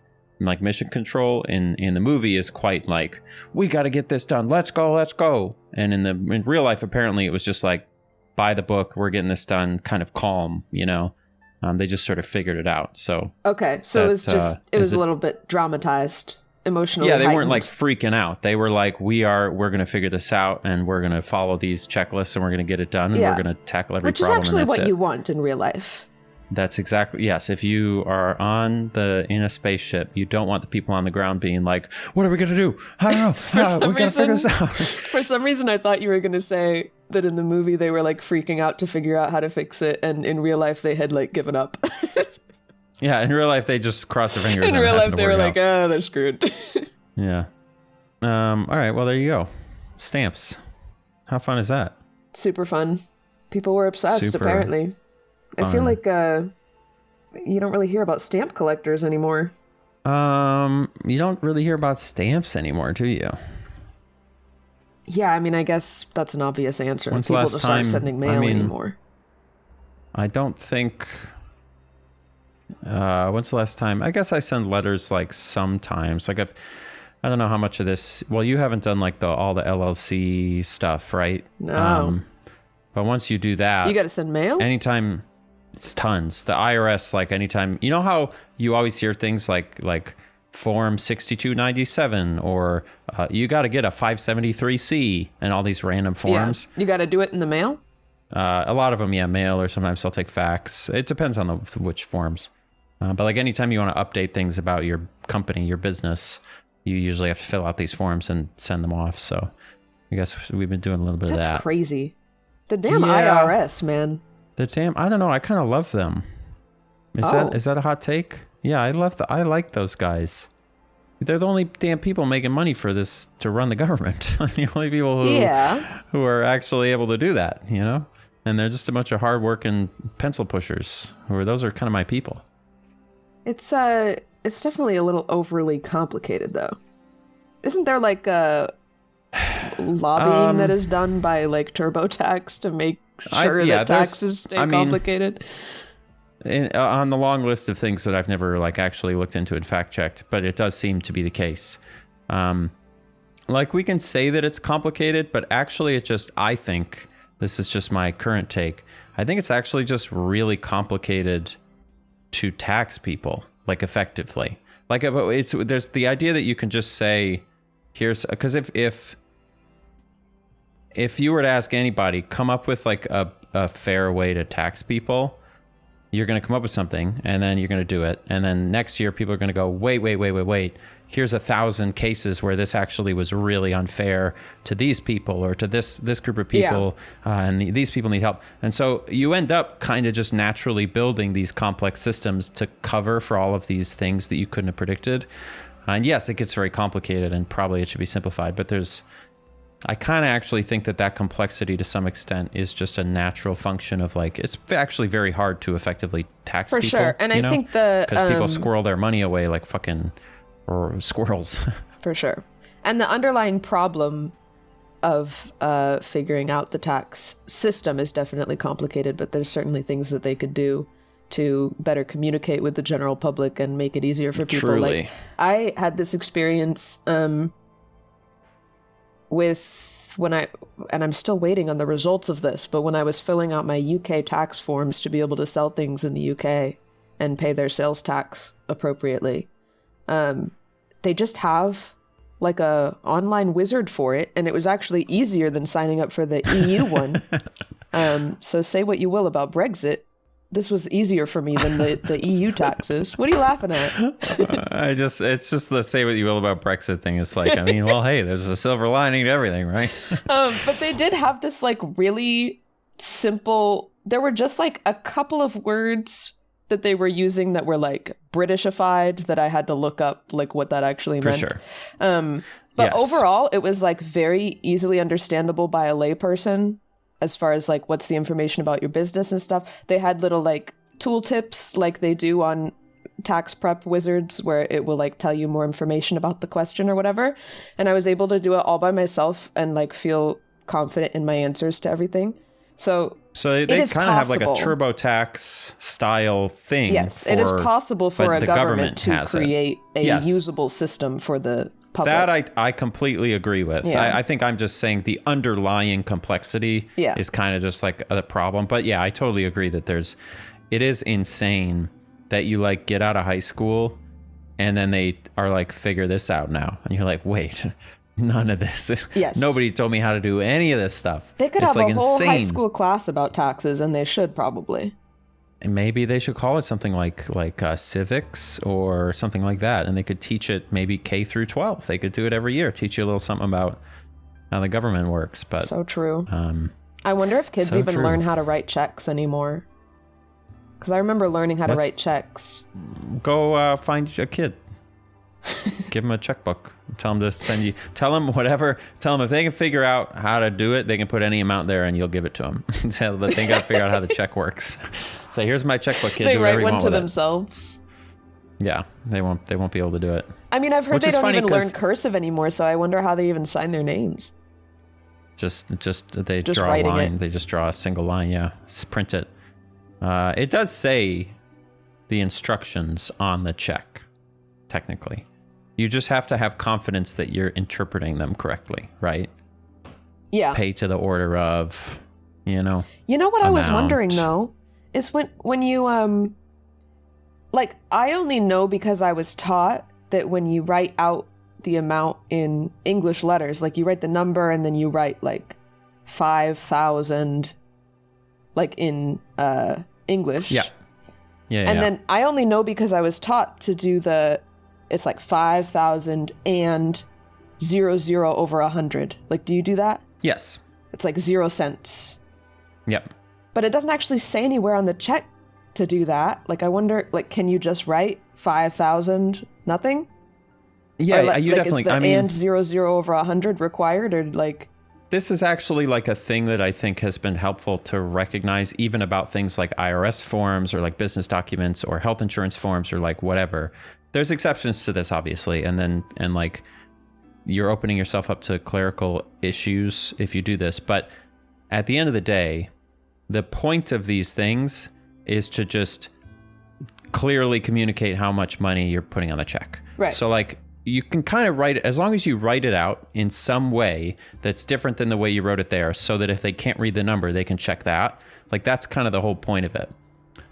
Speaker 2: mission control in the movie is quite like, we got to get this done, let's go, and in real life apparently it was just like, by the book, we're getting this done, kind of calm. They just sort of figured it out. So
Speaker 1: okay, so it was just a little bit dramatized, emotionally.
Speaker 2: Yeah, they
Speaker 1: heightened.
Speaker 2: weren't like freaking out. They were like, we're going to figure this out, and we're going to follow these checklists, and we're going to get it done, and we're going to tackle every problem.
Speaker 1: Which is actually what you want in real life.
Speaker 2: That's exactly, yes. If you are in a spaceship, you don't want the people on the ground being like, what are we going to do? I don't know. We got to figure this out.
Speaker 1: For some reason, I thought you were going to say that in the movie they were like freaking out to figure out how to fix it, and in real life they had like given up.
Speaker 2: Yeah, in real life they just crossed their fingers.
Speaker 1: In real life they were like, they're screwed.
Speaker 2: Yeah. All right, well, there you go. Stamps. How fun is that?
Speaker 1: Super fun. People were obsessed, apparently. I feel like you don't really hear about stamp collectors anymore.
Speaker 2: You don't really hear about stamps anymore, do you?
Speaker 1: Yeah, I mean, I guess that's an obvious answer.
Speaker 2: When's
Speaker 1: People just aren't sending mail anymore.
Speaker 2: I don't think... when's the last time? I guess I send letters like sometimes. Like I don't know how much of this... Well, you haven't done like all the LLC stuff, right?
Speaker 1: No.
Speaker 2: But once you do that...
Speaker 1: You got to send mail?
Speaker 2: Anytime... It's tons. The IRS, like anytime... You know how you always hear things like Form 6297 or you got to get a 573C and all these random forms.
Speaker 1: Yeah. You got to do it in the mail?
Speaker 2: A lot of them, mail, or sometimes they'll take fax. It depends on which forms. But like anytime you want to update things about your company, your business, you usually have to fill out these forms and send them off. So I guess we've been doing a little bit of that.
Speaker 1: That's crazy. The damn IRS, man.
Speaker 2: I don't know. I kind of love them. Is that a hot take? Yeah, I like those guys. They're the only damn people making money for this to run the government. The only people who are actually able to do that, And they're just a bunch of hardworking pencil pushers. Those are kind of my people.
Speaker 1: It's definitely a little overly complicated, though. Isn't there like lobbying that is done by like TurboTax to make sure that taxes stay complicated?
Speaker 2: On the long list of things that I've never actually looked into and fact checked, but it does seem to be the case. We can say that it's complicated, but actually I think, this is just my current take, I think it's actually just really complicated to tax people, like effectively. Like there's the idea that you can just say, here's, because if you were to ask anybody, come up with like a fair way to tax people, you're going to come up with something and then you're going to do it. And then next year, people are going to go, wait. Here's 1,000 cases where this actually was really unfair to these people or to this group of people. And these people need help. And so you end up kind of just naturally building these complex systems to cover for all of these things that you couldn't have predicted. And yes, it gets very complicated and probably it should be simplified, but I kind of actually think that complexity to some extent is just a natural function of like, it's actually very hard to effectively tax people. For sure.
Speaker 1: And I think because
Speaker 2: people squirrel their money away like fucking or squirrels.
Speaker 1: For sure. And the underlying problem of figuring out the tax system is definitely complicated, but there's certainly things that they could do to better communicate with the general public and make it easier for people.
Speaker 2: Truly.
Speaker 1: Like I had this experience with and I'm still waiting on the results of this, but when I was filling out my UK tax forms to be able to sell things in the UK and pay their sales tax appropriately, they just have like a online wizard for it, and it was actually easier than signing up for the EU one. So say what you will about Brexit, this was easier for me than the EU taxes. What are you laughing at?
Speaker 2: It's just the say what you will about Brexit thing. It's like, I mean, well, hey, there's a silver lining to everything, right?
Speaker 1: But they did have this like really simple, there were just like a couple of words that they were using that were like Britishified that I had to look up like what that actually meant.
Speaker 2: For sure.
Speaker 1: But overall, it was like very easily understandable by a layperson. As far as like what's the information about your business and stuff. They had little like tool tips like they do on tax prep wizards where it will like tell you more information about the question or whatever. And I was able to do it all by myself and like feel confident in my answers to everything. So
Speaker 2: they kind of have like a TurboTax style thing.
Speaker 1: Yes, it is possible for a government to create a usable system for the public.
Speaker 2: That I completely agree with. Yeah. I think I'm just saying the underlying complexity is kind of just like the problem. But yeah, I totally agree that it is insane that you like get out of high school and then they are like, figure this out now. And you're like, wait, none of this. Yes. Nobody told me how to do any of this stuff.
Speaker 1: They could have like a whole high school class about taxes, and they should probably.
Speaker 2: And maybe they should call it something like civics or something like that. And they could teach it maybe K through 12. They could do it every year. Teach you a little something about how the government works. But
Speaker 1: so true. I wonder if kids even learn how to write checks anymore. Because I remember learning how to write checks.
Speaker 2: Go find a kid. Give them a checkbook. Tell them to send you. Tell them whatever. Tell them if they can figure out how to do it, they can put any amount there, and you'll give it to them. Tell them they got to figure out how the check works. Say, here's my checkbook, kid.
Speaker 1: They
Speaker 2: do
Speaker 1: write one to themselves.
Speaker 2: Yeah, they won't be able to do it.
Speaker 1: I mean, I've heard they don't even learn cursive anymore, so I wonder how they even sign their names.
Speaker 2: Just they draw a line. They just draw a single line. Yeah, just print it. It does say the instructions on the check. Technically, you just have to have confidence that you're interpreting them correctly, right? Yeah. Pay to the order of,
Speaker 1: You know what amount. I was wondering though, is when you like I only know because I was taught that when you write out the amount in English letters, like you write the number and then you write like 5,000 like in English.
Speaker 2: Yeah.
Speaker 1: And then I only know because I was taught to do it's like 5,000 and 00 over 100. Like, do you do that?
Speaker 2: Yes.
Speaker 1: It's like 0 cents.
Speaker 2: Yep.
Speaker 1: But it doesn't actually say anywhere on the check to do that. Like, I wonder, like, can you just write 5,000 nothing?
Speaker 2: Yeah, you definitely.
Speaker 1: Is the and 00 over 100 required, or like?
Speaker 2: This is actually like a thing that I think has been helpful to recognize, even about things like IRS forms or like business documents or health insurance forms or like whatever. There's exceptions to this, obviously, and like you're opening yourself up to clerical issues if you do this. But at the end of the day, the point of these things is to just clearly communicate how much money you're putting on the check.
Speaker 1: Right.
Speaker 2: So like you can kind of write it, as long as you write it out in some way that's different than the way you wrote it there, so that if they can't read the number, they can check that. Like, that's kind of the whole point of it.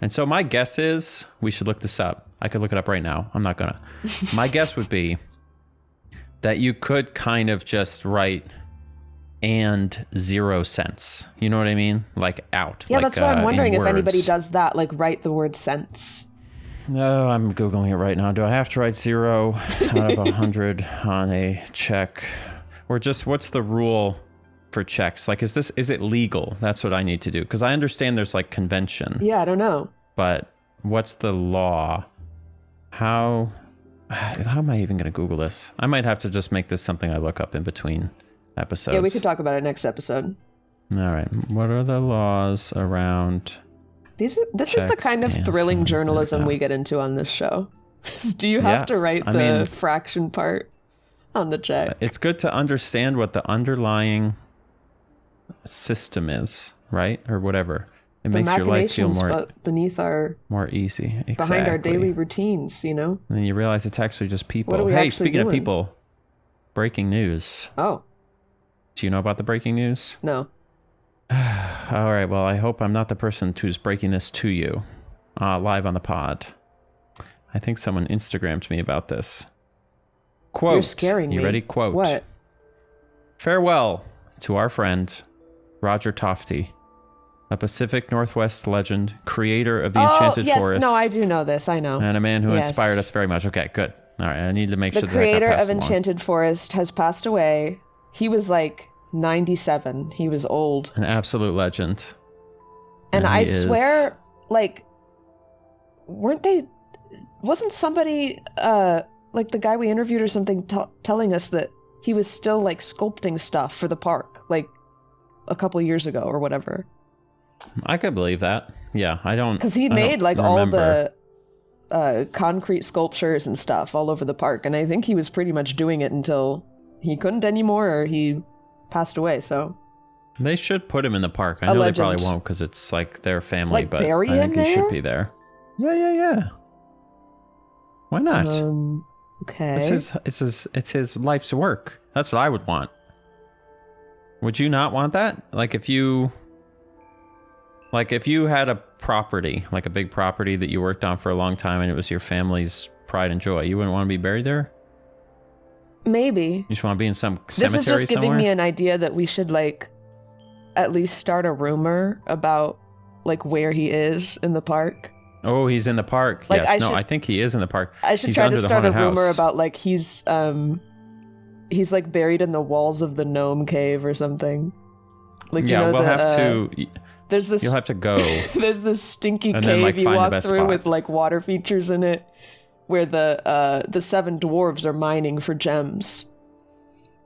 Speaker 2: And so my guess is, we should look this up. I could look it up right now. I'm not gonna. My guess would be that you could kind of just write and 0 cents. You know what I mean? Like out.
Speaker 1: Yeah,
Speaker 2: like,
Speaker 1: that's what I'm wondering, if anybody
Speaker 2: words.
Speaker 1: does that, like write the word cents.
Speaker 2: No, I'm Googling it right now. Do I have to write 0 out of 100 on a check? Or just, what's the rule for checks? Like, is it legal? That's what I need to do. Because I understand there's like convention.
Speaker 1: Yeah, I don't know.
Speaker 2: But what's the law? How am I even going to Google this? I might have to just make this something I look up in between episodes.
Speaker 1: Yeah, we could talk about it next episode.
Speaker 2: All right. What are the laws around...
Speaker 1: This is the kind of thrilling journalism we get into on this show. Do you have to write the fraction part on the check?
Speaker 2: It's good to understand what the underlying system is, right? Or whatever. It makes your life feel more easy. Exactly.
Speaker 1: Behind our daily routines, you know?
Speaker 2: And then you realize it's actually just people.
Speaker 1: What are we
Speaker 2: Hey,
Speaker 1: actually
Speaker 2: speaking
Speaker 1: doing?
Speaker 2: of people, breaking news.
Speaker 1: Oh.
Speaker 2: Do you know about the breaking news?
Speaker 1: No.
Speaker 2: All right, well, I hope I'm not the person who's breaking this to you live on the pod. I think someone Instagrammed me about this. Quote.
Speaker 1: You're scaring me.
Speaker 2: You ready? Quote.
Speaker 1: What?
Speaker 2: Farewell to our friend, Roger Tofty, a Pacific Northwest legend, creator of the Enchanted Forest.
Speaker 1: No, I do know this. I know.
Speaker 2: And a man who inspired us very much. Okay, good. All right, I need to make sure that
Speaker 1: the creator
Speaker 2: got passed
Speaker 1: of
Speaker 2: along.
Speaker 1: Enchanted Forest has passed away. He was like 97. He was old.
Speaker 2: An absolute legend.
Speaker 1: And I swear, like, wasn't somebody, like the guy we interviewed or something telling us that he was still like sculpting stuff for the park, like a couple years ago or whatever.
Speaker 2: I could believe that. Yeah, I don't...
Speaker 1: Because he made like all the concrete sculptures and stuff all over the park. And I think he was pretty much doing it until he couldn't anymore or he passed away, so...
Speaker 2: They should put him in the park. I know they probably won't because it's like their family,
Speaker 1: like,
Speaker 2: but
Speaker 1: bury
Speaker 2: I think
Speaker 1: him
Speaker 2: he
Speaker 1: there?
Speaker 2: should be there. Yeah. Why not?
Speaker 1: Okay.
Speaker 2: It's his life's work. That's what I would want. Would you not want that? Like if you had a property, like a big property that you worked on for a long time and it was your family's pride and joy, you wouldn't want to be buried there?
Speaker 1: Maybe.
Speaker 2: You just want to be in some cemetery
Speaker 1: This is just giving
Speaker 2: somewhere?
Speaker 1: me an idea that we should like at least start a rumor about like where he is in the park.
Speaker 2: Oh, he's in the park.
Speaker 1: Like,
Speaker 2: yes. I think he is in the park.
Speaker 1: I should try to start a rumor about like he's like buried in the walls of the gnome cave or something. Like, you know,
Speaker 2: we'll have to...
Speaker 1: There's this...
Speaker 2: You'll have to go.
Speaker 1: There's this stinky
Speaker 2: and
Speaker 1: cave
Speaker 2: then, like,
Speaker 1: you
Speaker 2: find the
Speaker 1: walk
Speaker 2: best
Speaker 1: through
Speaker 2: spot.
Speaker 1: with like water features in it, where the 7 dwarves are mining for gems.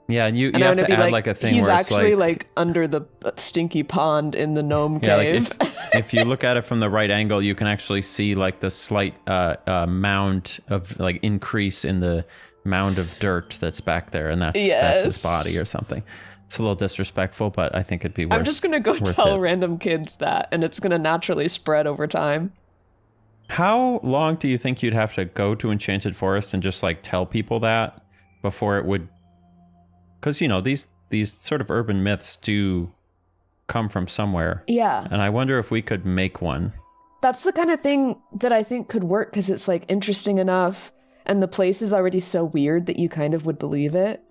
Speaker 2: Yeah, and you have to add like a thing
Speaker 1: he's
Speaker 2: where it's
Speaker 1: actually
Speaker 2: like
Speaker 1: under the stinky pond in the gnome cave.
Speaker 2: Like if you look at it from the right angle, you can actually see like the slight mound of like increase in the mound of dirt that's back there, and that's his body or something. It's a little disrespectful, but I think it'd be worth.
Speaker 1: I'm just gonna go tell random kids that, and it's gonna naturally spread over time.
Speaker 2: How long do you think you'd have to go to Enchanted Forest and just like tell people that before it would? Because, you know, these sort of urban myths do come from somewhere.
Speaker 1: Yeah.
Speaker 2: And I wonder if we could make one.
Speaker 1: That's the kind of thing that I think could work because it's like interesting enough and the place is already so weird that you kind of would believe it.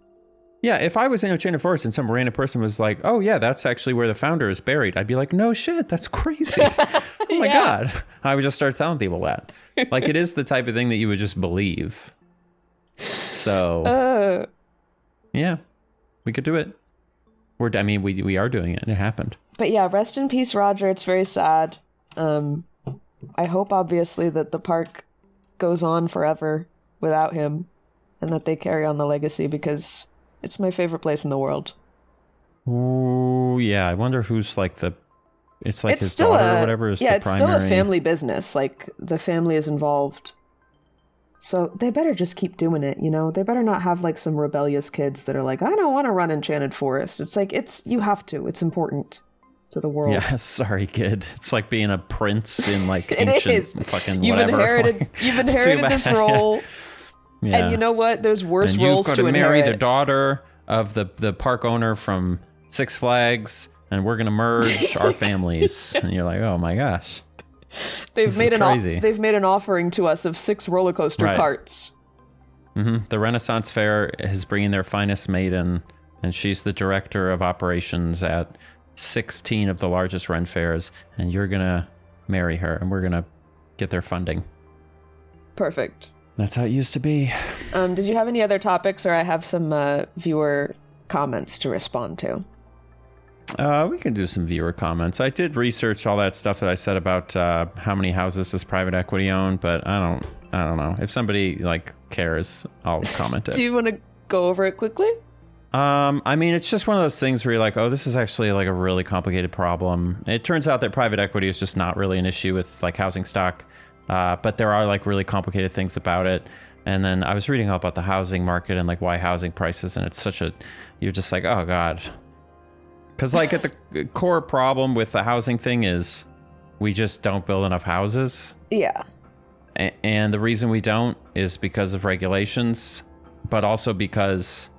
Speaker 2: Yeah, if I was in Enchanted Forest and some random person was like, oh yeah, that's actually where the founder is buried, I'd be like, no shit, that's crazy. Oh my God. I would just start telling people that. Like, it is the type of thing that you would just believe. So, yeah. We could do it. We are doing it. It happened.
Speaker 1: But yeah, rest in peace, Roger. It's very sad. I hope, obviously, that the park goes on forever without him and that they carry on the legacy because it's my favorite place in the world.
Speaker 2: Oh, yeah. I wonder who's like it's like his daughter or whatever is the primary.
Speaker 1: Yeah, it's still a family business. Like, the family is involved. So they better just keep doing it, you know? They better not have like some rebellious kids that are like, I don't want to run Enchanted Forest. It's like, you have to. It's important to the world.
Speaker 2: Yeah, sorry, kid. It's like being a prince in like
Speaker 1: it
Speaker 2: ancient
Speaker 1: is.
Speaker 2: fucking
Speaker 1: You've
Speaker 2: whatever.
Speaker 1: inherited this role.
Speaker 2: Yeah.
Speaker 1: And you know what? There's worse
Speaker 2: and
Speaker 1: roles
Speaker 2: you've
Speaker 1: to
Speaker 2: got to marry
Speaker 1: inherit.
Speaker 2: the daughter of the park owner from Six Flags, and we're gonna merge our families. And you're like, oh my gosh,
Speaker 1: They've made
Speaker 2: crazy.
Speaker 1: they've made an offering to us of 6 roller coaster carts.
Speaker 2: The Renaissance Fair is bringing their finest maiden, and she's the director of operations at 16 of the largest Ren fairs, and you're gonna marry her, and we're gonna get their funding.
Speaker 1: Perfect.
Speaker 2: That's how it used to be.
Speaker 1: Did you have any other topics, or I have some viewer comments to respond to?
Speaker 2: We can do some viewer comments. I did research all that stuff that I said about how many houses does private equity own, but I don't know. If somebody cares, I'll comment it.
Speaker 1: Do you want to go over it quickly?
Speaker 2: I mean, it's just one of those things where you're like, oh, this is actually a really complicated problem. It turns out that private equity is just not really an issue with housing stock. But there are really complicated things about it. And then I was reading all about the housing market and why housing prices, and it's you're just like, oh God. Because at the core problem with the housing thing is we just don't build enough houses.
Speaker 1: Yeah.
Speaker 2: And the reason we don't is because of regulations, but also because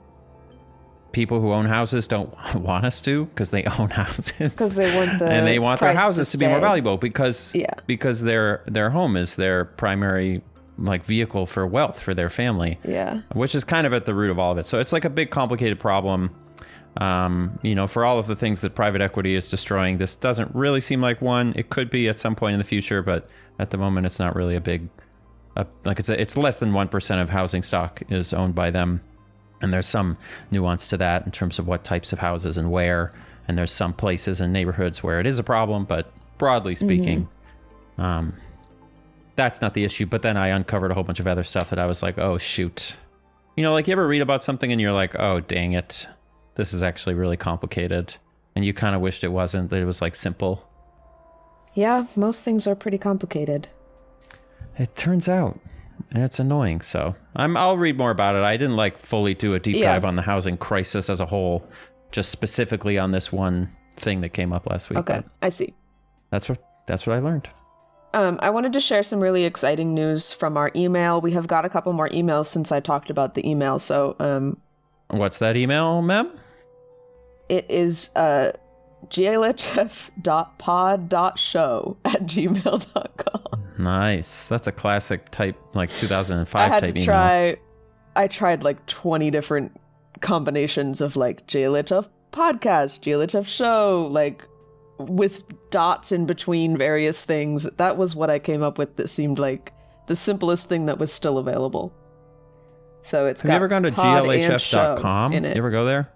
Speaker 2: people who own houses don't want us to, because they own houses.
Speaker 1: Because they want
Speaker 2: and they want their houses to be more valuable because their home is their primary vehicle for wealth for their family.
Speaker 1: Yeah.
Speaker 2: Which is kind of at the root of all of it. So it's a big complicated problem. For all of the things that private equity is destroying, this doesn't really seem like one. It could be at some point in the future, but at the moment it's not really a big it's less than 1% of housing stock is owned by them. And there's some nuance to that in terms of what types of houses and where. And there's some places and neighborhoods where it is a problem, but broadly speaking, that's not the issue. But then I uncovered a whole bunch of other stuff that I was like, oh, shoot. You ever read about something and you're like, oh, dang it. This is actually really complicated. And you kind of wished it wasn't, that it was simple.
Speaker 1: Yeah, most things are pretty complicated.
Speaker 2: It turns out. And it's annoying, so I'll read more about it. I didn't fully do a deep dive on the housing crisis as a whole, just specifically on this one thing that came up last week.
Speaker 1: Okay, I see.
Speaker 2: That's what I learned.
Speaker 1: I wanted to share some really exciting news from our email. We have got a couple more emails since I talked about the email. So,
Speaker 2: what's that email, ma'am?
Speaker 1: It is glhf.pod.show@gmail.com.
Speaker 2: Nice. That's a classic type, 2005
Speaker 1: I
Speaker 2: type email.
Speaker 1: I tried 20 different combinations of JLHF podcast, JLHF show, with dots in between various things. That was what I came up with that seemed like the simplest thing that was still available. So it's
Speaker 2: Have you ever gone to glhf.com? You ever go there?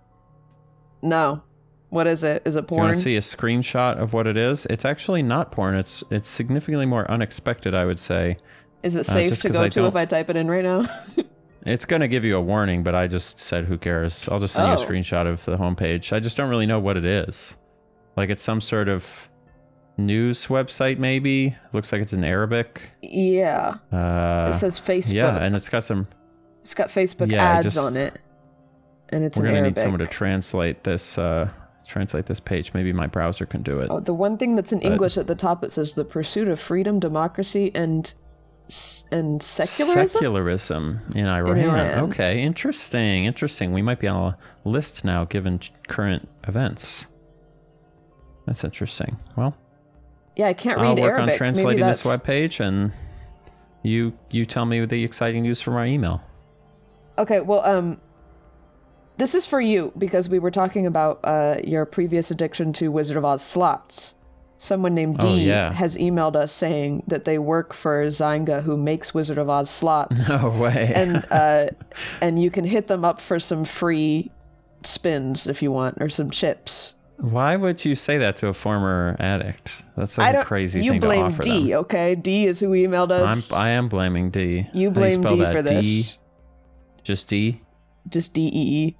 Speaker 1: No. What is it? Is it porn?
Speaker 2: You want to see a screenshot of what it is? It's actually not porn. It's significantly more unexpected, I would say.
Speaker 1: Is it safe to go to if I type it in right now?
Speaker 2: It's going to give you a warning, but I just said, who cares? I'll just send you a screenshot of the homepage. I just don't really know what it is. It's some sort of news website, maybe. Looks like it's in Arabic.
Speaker 1: Yeah. It says Facebook.
Speaker 2: Yeah, and it's got
Speaker 1: Facebook ads on it. And it's in Arabic.
Speaker 2: We're going to need someone to translate this page. Maybe my browser can do it.
Speaker 1: Oh, the one thing that's in English at the top, it says the pursuit of freedom, democracy, and secularism?
Speaker 2: Secularism in Iran. Okay, interesting. We might be on a list now, given current events. That's interesting. Well,
Speaker 1: yeah, I can't read Arabic.
Speaker 2: I'll work on translating this webpage, and you tell me the exciting news from our email.
Speaker 1: Okay, well, this is for you, because we were talking about your previous addiction to Wizard of Oz slots. Someone named D has emailed us saying that they work for Zynga, who makes Wizard of Oz slots.
Speaker 2: No way.
Speaker 1: And you can hit them up for some free spins if you want, or some chips.
Speaker 2: Why would you say that to a former addict? That's a crazy thing to offer them.
Speaker 1: You blame D, okay? D is who emailed us.
Speaker 2: I am blaming D.
Speaker 1: You blame D for this.
Speaker 2: D? Just D?
Speaker 1: Just D-E-E.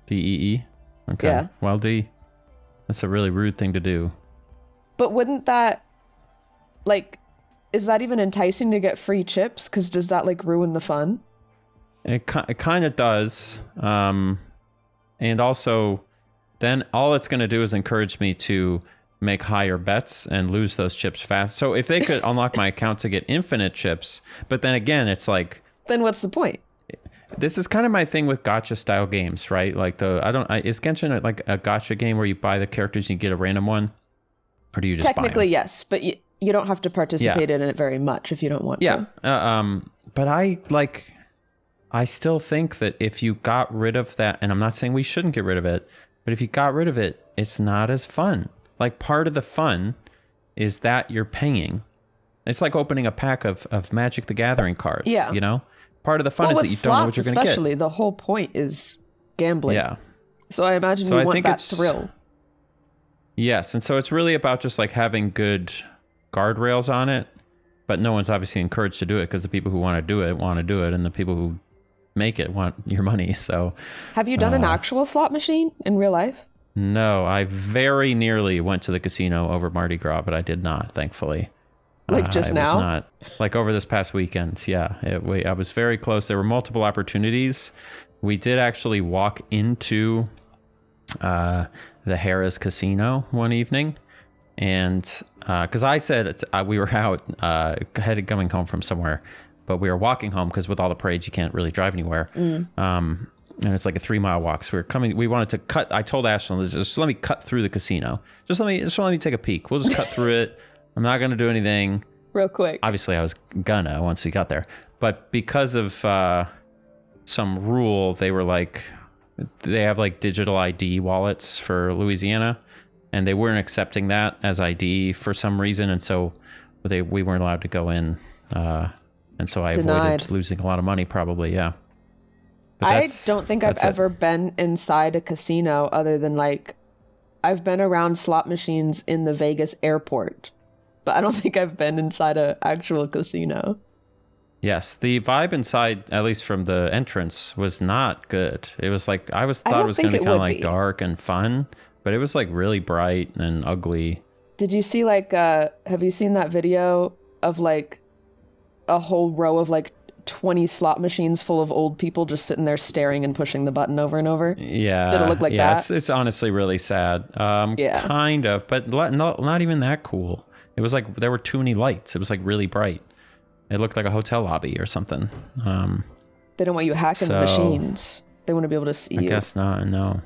Speaker 2: D-E-E? Okay.
Speaker 1: Yeah.
Speaker 2: Well, D. That's a really rude thing to do.
Speaker 1: But wouldn't that, is that even enticing to get free chips? Because does that, ruin the fun?
Speaker 2: It kind of does. And also, then all it's going to do is encourage me to make higher bets and lose those chips fast. So if they could unlock my account to get infinite chips, but then again, it's
Speaker 1: Then what's the point?
Speaker 2: This is kind of my thing with gacha style games, right? Like is Genshin like a gacha game where you buy the characters and you get a random one? Or do you just
Speaker 1: technically
Speaker 2: buy them?
Speaker 1: Yes, but you don't have to participate in it very much if you don't want to.
Speaker 2: But I still think that if you got rid of that, and I'm not saying we shouldn't get rid of it, but if you got rid of it, it's not as fun. Like part of the fun is that you're paying. It's like opening a pack of Magic the Gathering cards. Yeah. You know? Part of the fun is that you don't know what you're going to get.
Speaker 1: Especially, the whole point is gambling.
Speaker 2: Yeah.
Speaker 1: So I imagine you want that thrill.
Speaker 2: Yes, and so it's really about just like having good guardrails on it, but no one's obviously encouraged to do it because the people who want to do it, and the people who make it want your money. So,
Speaker 1: have you done an actual slot machine in real life?
Speaker 2: No, I very nearly went to the casino over Mardi Gras, but I did not, thankfully.
Speaker 1: Like just now?
Speaker 2: Was not, like over this past weekend. Yeah, I was very close. There were multiple opportunities. We did actually walk into the Harrah's Casino one evening, and because I said we were out headed coming home from somewhere, but we were walking home because with all the parades you can't really drive anywhere. And it's like a 3-mile walk. So we wanted to cut. I told Ashlyn, just let me cut through the casino. Just let me take a peek. We'll just cut through it. I'm not going to do anything.
Speaker 1: Real quick.
Speaker 2: Obviously, I was gonna once we got there. But because of some rule, they were like, they have like digital ID wallets for Louisiana, and they weren't accepting that as ID for some reason. And so we weren't allowed to go in. And so I avoided losing a lot of money probably, yeah.
Speaker 1: I don't think I've ever been inside a casino other than like, I've been around slot machines in the Vegas airport. But I don't think I've been inside an actual casino.
Speaker 2: Yes, the vibe inside, at least from the entrance, was not good. It was like, thought it was going to be kind of like dark and fun, but it was like really bright and ugly.
Speaker 1: Did you see like, have you seen that video of like a whole row of like 20 slot machines full of old people just sitting there staring and pushing the button over and over?
Speaker 2: Yeah.
Speaker 1: Did it look like that?
Speaker 2: It's honestly really sad. Kind of, but not even that cool. It was like there were too many lights. It was like really bright. It looked like a hotel lobby or something.
Speaker 1: They don't want you hacking the machines. They want to be able to see you.
Speaker 2: I guess not, no.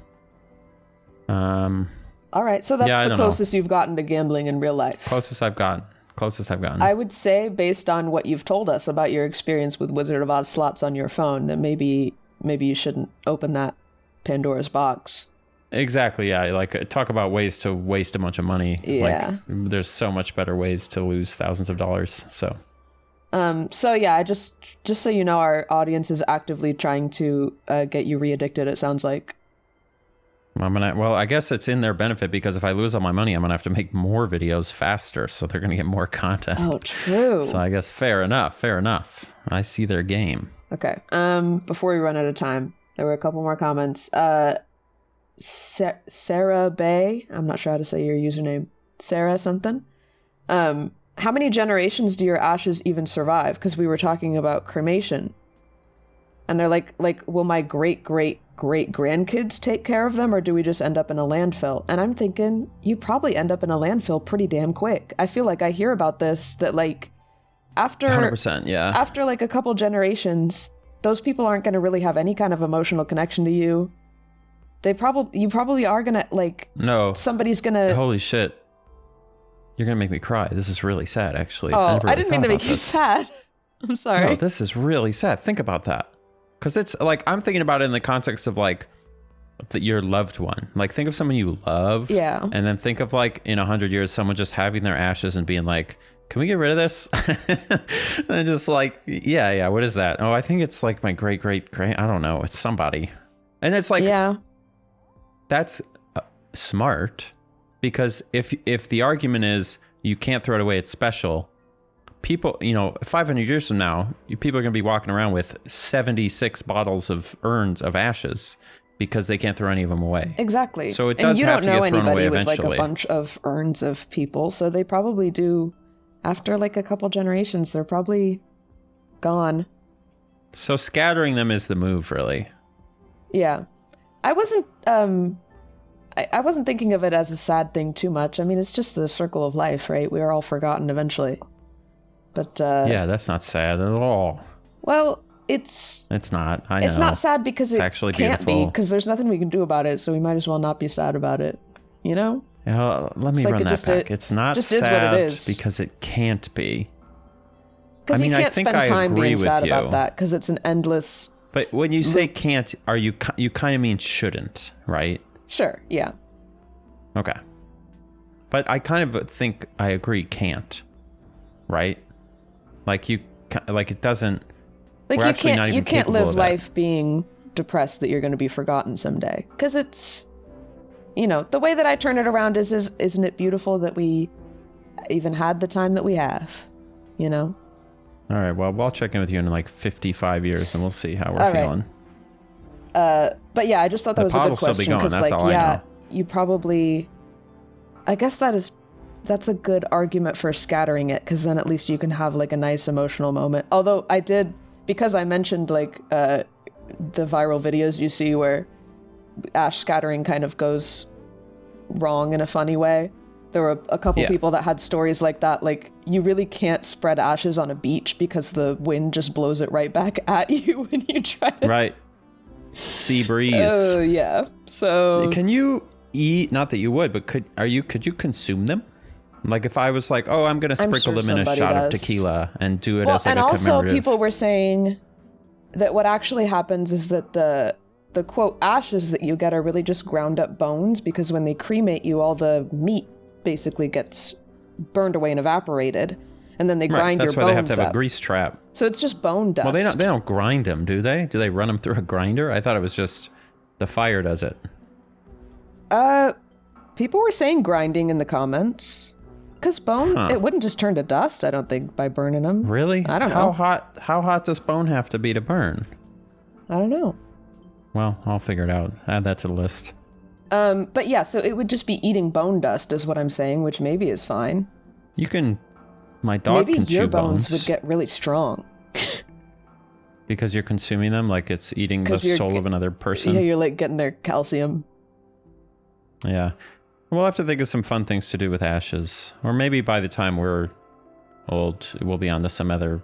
Speaker 1: All right, so that's the closest you've gotten to gambling in real life.
Speaker 2: Closest I've gotten.
Speaker 1: I would say, based on what you've told us about your experience with Wizard of Oz slots on your phone, that maybe you shouldn't open that Pandora's box.
Speaker 2: Exactly, yeah. Like, talk about ways to waste a bunch of money.
Speaker 1: Yeah.
Speaker 2: Like, there's so much better ways to lose thousands of dollars, so.
Speaker 1: So yeah, just so you know, our audience is actively trying to get you re-addicted, it sounds like.
Speaker 2: I guess it's in their benefit because if I lose all my money, I'm going to have to make more videos faster, so they're going to get more content.
Speaker 1: Oh, true.
Speaker 2: So I guess fair enough. I see their game.
Speaker 1: Okay. Before we run out of time, there were a couple more comments. Sarah Bay, I'm not sure how to say your username. Sarah something. How many generations do your ashes even survive? Because we were talking about cremation. And they're like, will my great-great-great-grandkids take care of them, or do we just end up in a landfill? And I'm thinking, you probably end up in a landfill pretty damn quick. I feel like I hear about this, that like, after
Speaker 2: 100%, yeah.
Speaker 1: After like a couple generations, those people aren't going to really have any kind of emotional connection to you. You probably are going to, like... No. Somebody's going to...
Speaker 2: Holy shit. You're going to make me cry. This is really sad, actually.
Speaker 1: Oh, I didn't mean to make you sad. I'm sorry.
Speaker 2: No, this is really sad. Think about that. Because it's like, I'm thinking about it in the context of like your loved one. Like, think of someone you love.
Speaker 1: Yeah.
Speaker 2: And then think of like in 100 years, someone just having their ashes and being like, can we get rid of this? And just like, yeah, what is that? Oh, I think it's like my great, I don't know. It's somebody. And it's like, yeah, that's smart. Because if the argument is you can't throw it away, it's special. People, 500 years from now, people are going to be walking around with 76 bottles of urns of ashes because they can't throw any of them away.
Speaker 1: Exactly.
Speaker 2: So it does have to get thrown away eventually. And you don't know anybody with like
Speaker 1: a bunch of urns of people, so they probably do. After like a couple generations, they're probably gone.
Speaker 2: So scattering them is the move, really.
Speaker 1: Yeah, I wasn't thinking of it as a sad thing too much. I mean, it's just the circle of life, right? We are all forgotten eventually. But
Speaker 2: yeah, that's not sad at all.
Speaker 1: Well, it's
Speaker 2: not. I know.
Speaker 1: It's not sad because it
Speaker 2: actually
Speaker 1: can't
Speaker 2: beautiful.
Speaker 1: be, because there's nothing we can do about it, so we might as well not be sad about it, you know?
Speaker 2: Yeah, let me run that back. It's not
Speaker 1: just
Speaker 2: sad
Speaker 1: is what it is.
Speaker 2: because it can't be.
Speaker 1: Because you can't spend time being sad
Speaker 2: you.
Speaker 1: about that, because it's an endless...
Speaker 2: But when you say can't, you kind of mean shouldn't, right?
Speaker 1: Sure, yeah.
Speaker 2: Okay. But I kind of think I agree can't, right? Like it doesn't...
Speaker 1: Like you can't live life
Speaker 2: it.
Speaker 1: being depressed that you're going to be forgotten someday. Because it's, you know, the way that I turn it around isn't it beautiful that we even had the time that we have, you know?
Speaker 2: All right, well, I'll check in with you in like 55 years and we'll see how we're feeling.
Speaker 1: But yeah, I just thought that was a good question. Because like, yeah, you probably, I guess that's a good argument for scattering it, because then at least you can have like a nice emotional moment. Although I did, because I mentioned like the viral videos you see where ash scattering kind of goes wrong in a funny way. There were a couple people that had stories like that. Like, you really can't spread ashes on a beach because the wind just blows it right back at you when you try to...
Speaker 2: Right. Sea breeze.
Speaker 1: Oh, yeah. So...
Speaker 2: Can you eat, not that you would, but could you consume them? Like if I was like, oh, I'm going to sprinkle them in a shot of tequila and do it as like a commemorative...
Speaker 1: And also people were saying that what actually happens is that the quote ashes that you get are really just ground up bones, because when they cremate you, all the meat basically gets burned away and evaporated, and then they grind your bones up. That's why they have to have
Speaker 2: a grease trap.
Speaker 1: So it's just bone dust.
Speaker 2: Well, they don't grind them, do they? Do they run them through a grinder? I thought it was just the fire does it.
Speaker 1: People were saying grinding in the comments. Because bone, it wouldn't just turn to dust, I don't think, by burning them.
Speaker 2: Really?
Speaker 1: I don't know.
Speaker 2: How hot does bone have to be to burn?
Speaker 1: I don't know.
Speaker 2: Well, I'll figure it out. Add that to the list.
Speaker 1: But yeah, so it would just be eating bone dust is what I'm saying, which maybe is fine.
Speaker 2: My dog can chew bones.
Speaker 1: Maybe your bones would get really strong.
Speaker 2: Because you're consuming them like it's eating the soul of another person?
Speaker 1: Yeah, you're like getting their calcium.
Speaker 2: Yeah. We'll have to think of some fun things to do with ashes. Or maybe by the time we're old, we'll be onto some other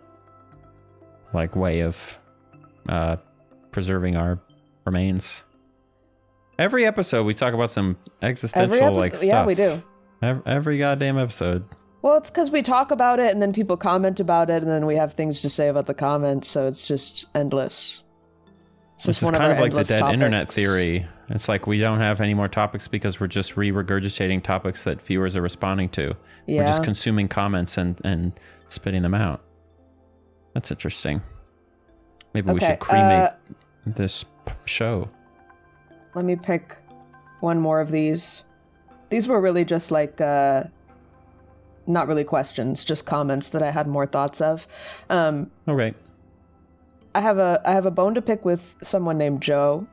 Speaker 2: like way of preserving our remains. Every episode we talk about some existential like stuff.
Speaker 1: Yeah, we do.
Speaker 2: Every goddamn episode.
Speaker 1: Well, it's because we talk about it and then people comment about it and then we have things to say about the comments, so it's just endless.
Speaker 2: This is kind of like the dead internet theory. It's like we don't have any more topics because we're just regurgitating topics that viewers are responding to. Yeah. We're just consuming comments and spitting them out. That's interesting. Maybe we should cremate this show.
Speaker 1: Let me pick one more of these. These were really just like, not really questions, just comments that I had more thoughts of.
Speaker 2: Okay.
Speaker 1: I have a bone to pick with someone named Joe,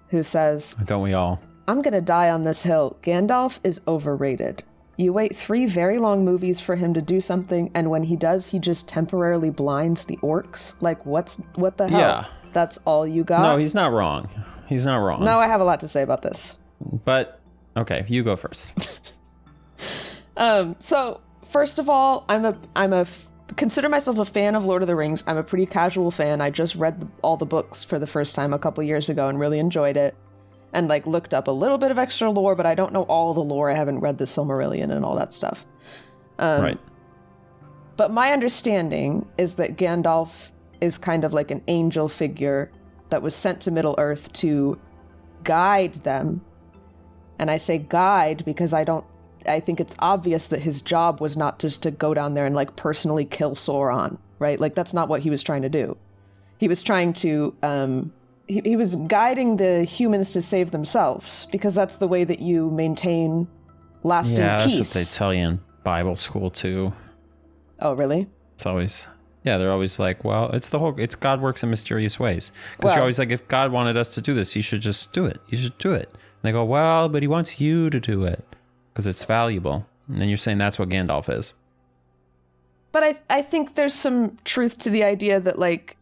Speaker 1: who says,
Speaker 2: "Don't we all?
Speaker 1: I'm gonna die on this hill. Gandalf is overrated. You wait 3 very long movies for him to do something, and when he does, he just temporarily blinds the orcs. Like, what the hell?
Speaker 2: Yeah.
Speaker 1: That's all you got?"
Speaker 2: No, he's not wrong. He's not wrong.
Speaker 1: No, I have a lot to say about this.
Speaker 2: But, okay, you go first.
Speaker 1: So, first of all, consider myself a fan of Lord of the Rings. I'm a pretty casual fan. I just read all the books for the first time a couple years ago and really enjoyed it. And like looked up a little bit of extra lore, but I don't know all the lore. I haven't read the Silmarillion and all that stuff.
Speaker 2: Right.
Speaker 1: But my understanding is that Gandalf is kind of like an angel figure that was sent to Middle-earth to guide them. And I say guide because I think it's obvious that his job was not just to go down there and like personally kill Sauron, right? Like that's not what he was trying to do. He was trying to, he was guiding the humans to save themselves, because that's the way that you maintain lasting peace.
Speaker 2: Yeah, that's what they tell you in Bible school too.
Speaker 1: Oh, really?
Speaker 2: It's always, yeah, they're always like, well, it's God works in mysterious ways. Because you're always like, if God wanted us to do this, you should just do it. You should do it. And they go, well, but he wants you to do it because it's valuable. And then you're saying that's what Gandalf is.
Speaker 1: But I think there's some truth to the idea that like,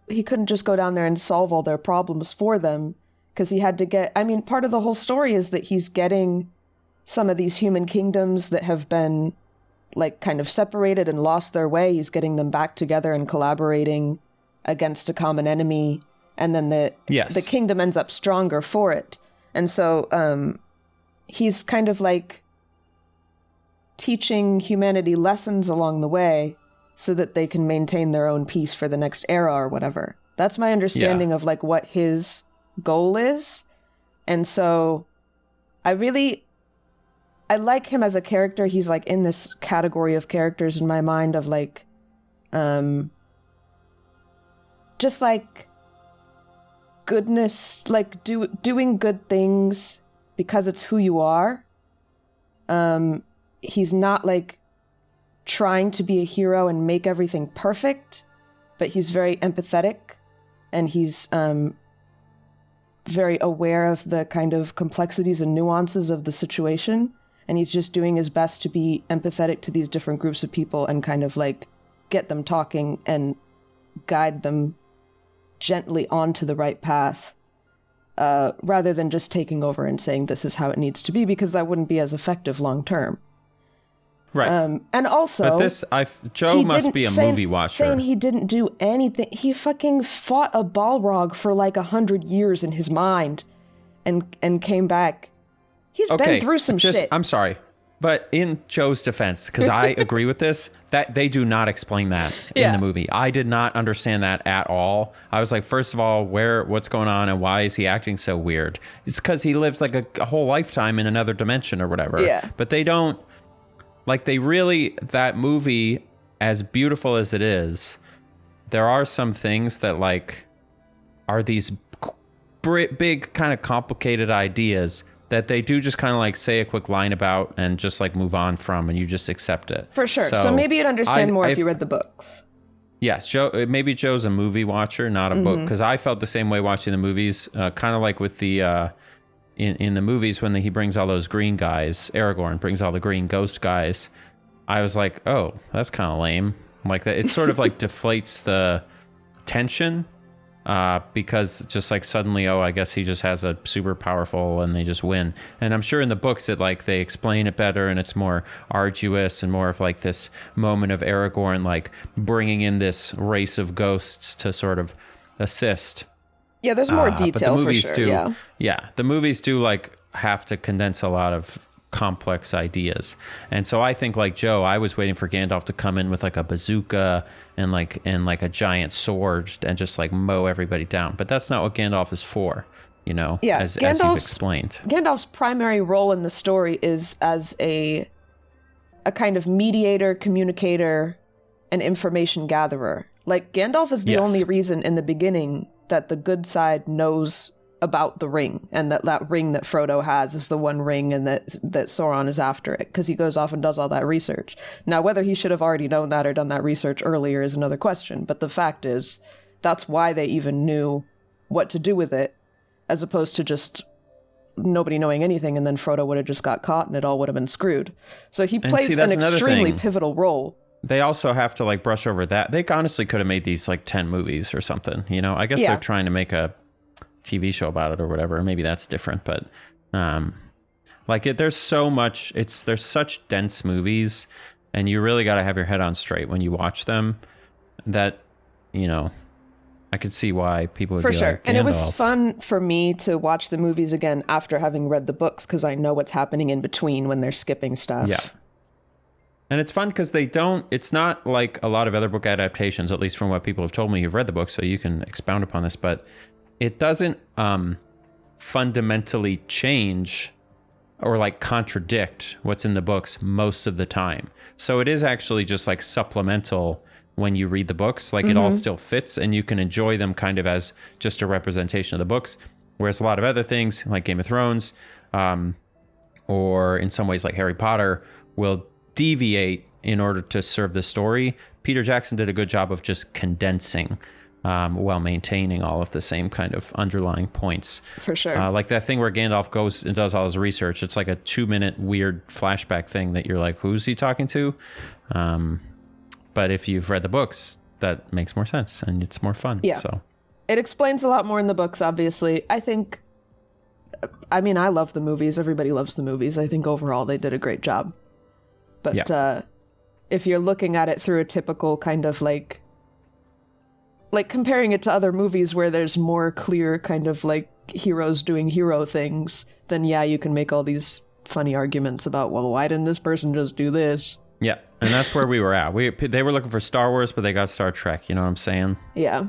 Speaker 1: he couldn't just go down there and solve all their problems for them, because he had to part of the whole story is that he's getting some of these human kingdoms that have been like kind of separated and lost their way. He's getting them back together and collaborating against a common enemy. And then the kingdom ends up stronger for it. And so he's kind of like teaching humanity lessons along the way so that they can maintain their own peace for the next era or whatever. That's my understanding of like what his goal is. And so I like him as a character. He's like in this category of characters in my mind of like, just like goodness, like doing good things because it's who you are. He's not like trying to be a hero and make everything perfect, but he's very empathetic, and he's very aware of the kind of complexities and nuances of the situation. And he's just doing his best to be empathetic to these different groups of people and kind of like get them talking and guide them gently onto the right path, rather than just taking over and saying this is how it needs to be, because that wouldn't be as effective long term.
Speaker 2: Right.
Speaker 1: And also,
Speaker 2: but Joe must be a movie watcher.
Speaker 1: Saying he didn't do anything. He fucking fought a Balrog for like 100 years in his mind and came back. He's been through some shit.
Speaker 2: I'm sorry. But in Joe's defense, because I agree with this, that they do not explain that in the movie. I did not understand that at all. I was like, first of all, what's going on and why is he acting so weird? It's because he lives like a whole lifetime in another dimension or whatever.
Speaker 1: Yeah.
Speaker 2: But they don't, like that movie, as beautiful as it is, there are some things that like are these big kind of complicated ideas that they do just kind of like say a quick line about and just like move on from, and you just accept it.
Speaker 1: For sure. So maybe you'd understand more if you read the books.
Speaker 2: Yes, maybe Joe's a movie watcher, not a book, because I felt the same way watching the movies, kind of like with the, in the movies when he brings all those green guys, Aragorn brings all the green ghost guys, I was like, oh, that's kind of lame. Like that, it sort of like deflates the tension. Because just like suddenly, I guess he just has a super powerful and they just win. And I'm sure in the books it like they explain it better and it's more arduous and more of like this moment of Aragorn like bringing in this race of ghosts to sort of assist.
Speaker 1: Yeah, there's more detail for sure.
Speaker 2: Yeah, the movies do like have to condense a lot of complex ideas. And so I think like Joe, I was waiting for Gandalf to come in with like a bazooka and like a giant sword and just like mow everybody down. But that's not what Gandalf is for, you know, as you've explained.
Speaker 1: Gandalf's primary role in the story is as a kind of mediator, communicator, and information gatherer. Like Gandalf is the only reason in the beginning that the good side knows about the ring, and that ring that Frodo has is the one ring, and that Sauron is after it, because he goes off and does all that research. Now, whether he should have already known that or done that research earlier is another question, but the fact is, that's why they even knew what to do with it, as opposed to just nobody knowing anything, and then Frodo would have just got caught and it all would have been screwed. So he plays an extremely pivotal role.
Speaker 2: They also have to like brush over that. They honestly could have made these like 10 movies or something, you know? I guess they're trying to make a TV show about it or whatever. Maybe that's different, but there's so much, there's such dense movies, and you really got to have your head on straight when you watch them, that, you know, I could see why people would be like, Gandalf.
Speaker 1: And it was fun for me to watch the movies again after having read the books, because I know what's happening in between when they're skipping stuff.
Speaker 2: Yeah. And it's fun because it's not like a lot of other book adaptations, at least from what people have told me who've read the book, so you can expound upon this, but it doesn't fundamentally change or like contradict what's in the books most of the time. So it is actually just like supplemental when you read the books. Like it all still fits and you can enjoy them kind of as just a representation of the books. Whereas a lot of other things like Game of Thrones, or in some ways like Harry Potter, will deviate in order to serve the story. Peter Jackson did a good job of just condensing while maintaining all of the same kind of underlying points.
Speaker 1: For sure.
Speaker 2: Like that thing where Gandalf goes and does all his research. It's like a 2-minute weird flashback thing that you're like, who's he talking to? But if you've read the books, that makes more sense and it's more fun.
Speaker 1: Yeah.
Speaker 2: So
Speaker 1: it explains a lot more in the books, obviously. I love the movies. Everybody loves the movies. I think overall they did a great job. But if you're looking at it through a typical kind of like comparing it to other movies where there's more clear kind of like heroes doing hero things, then yeah, you can make all these funny arguments about, well, why didn't this person just do this?
Speaker 2: Yeah, and that's where we were at. They were looking for Star Wars, but they got Star Trek. You know what I'm saying?
Speaker 1: Yeah.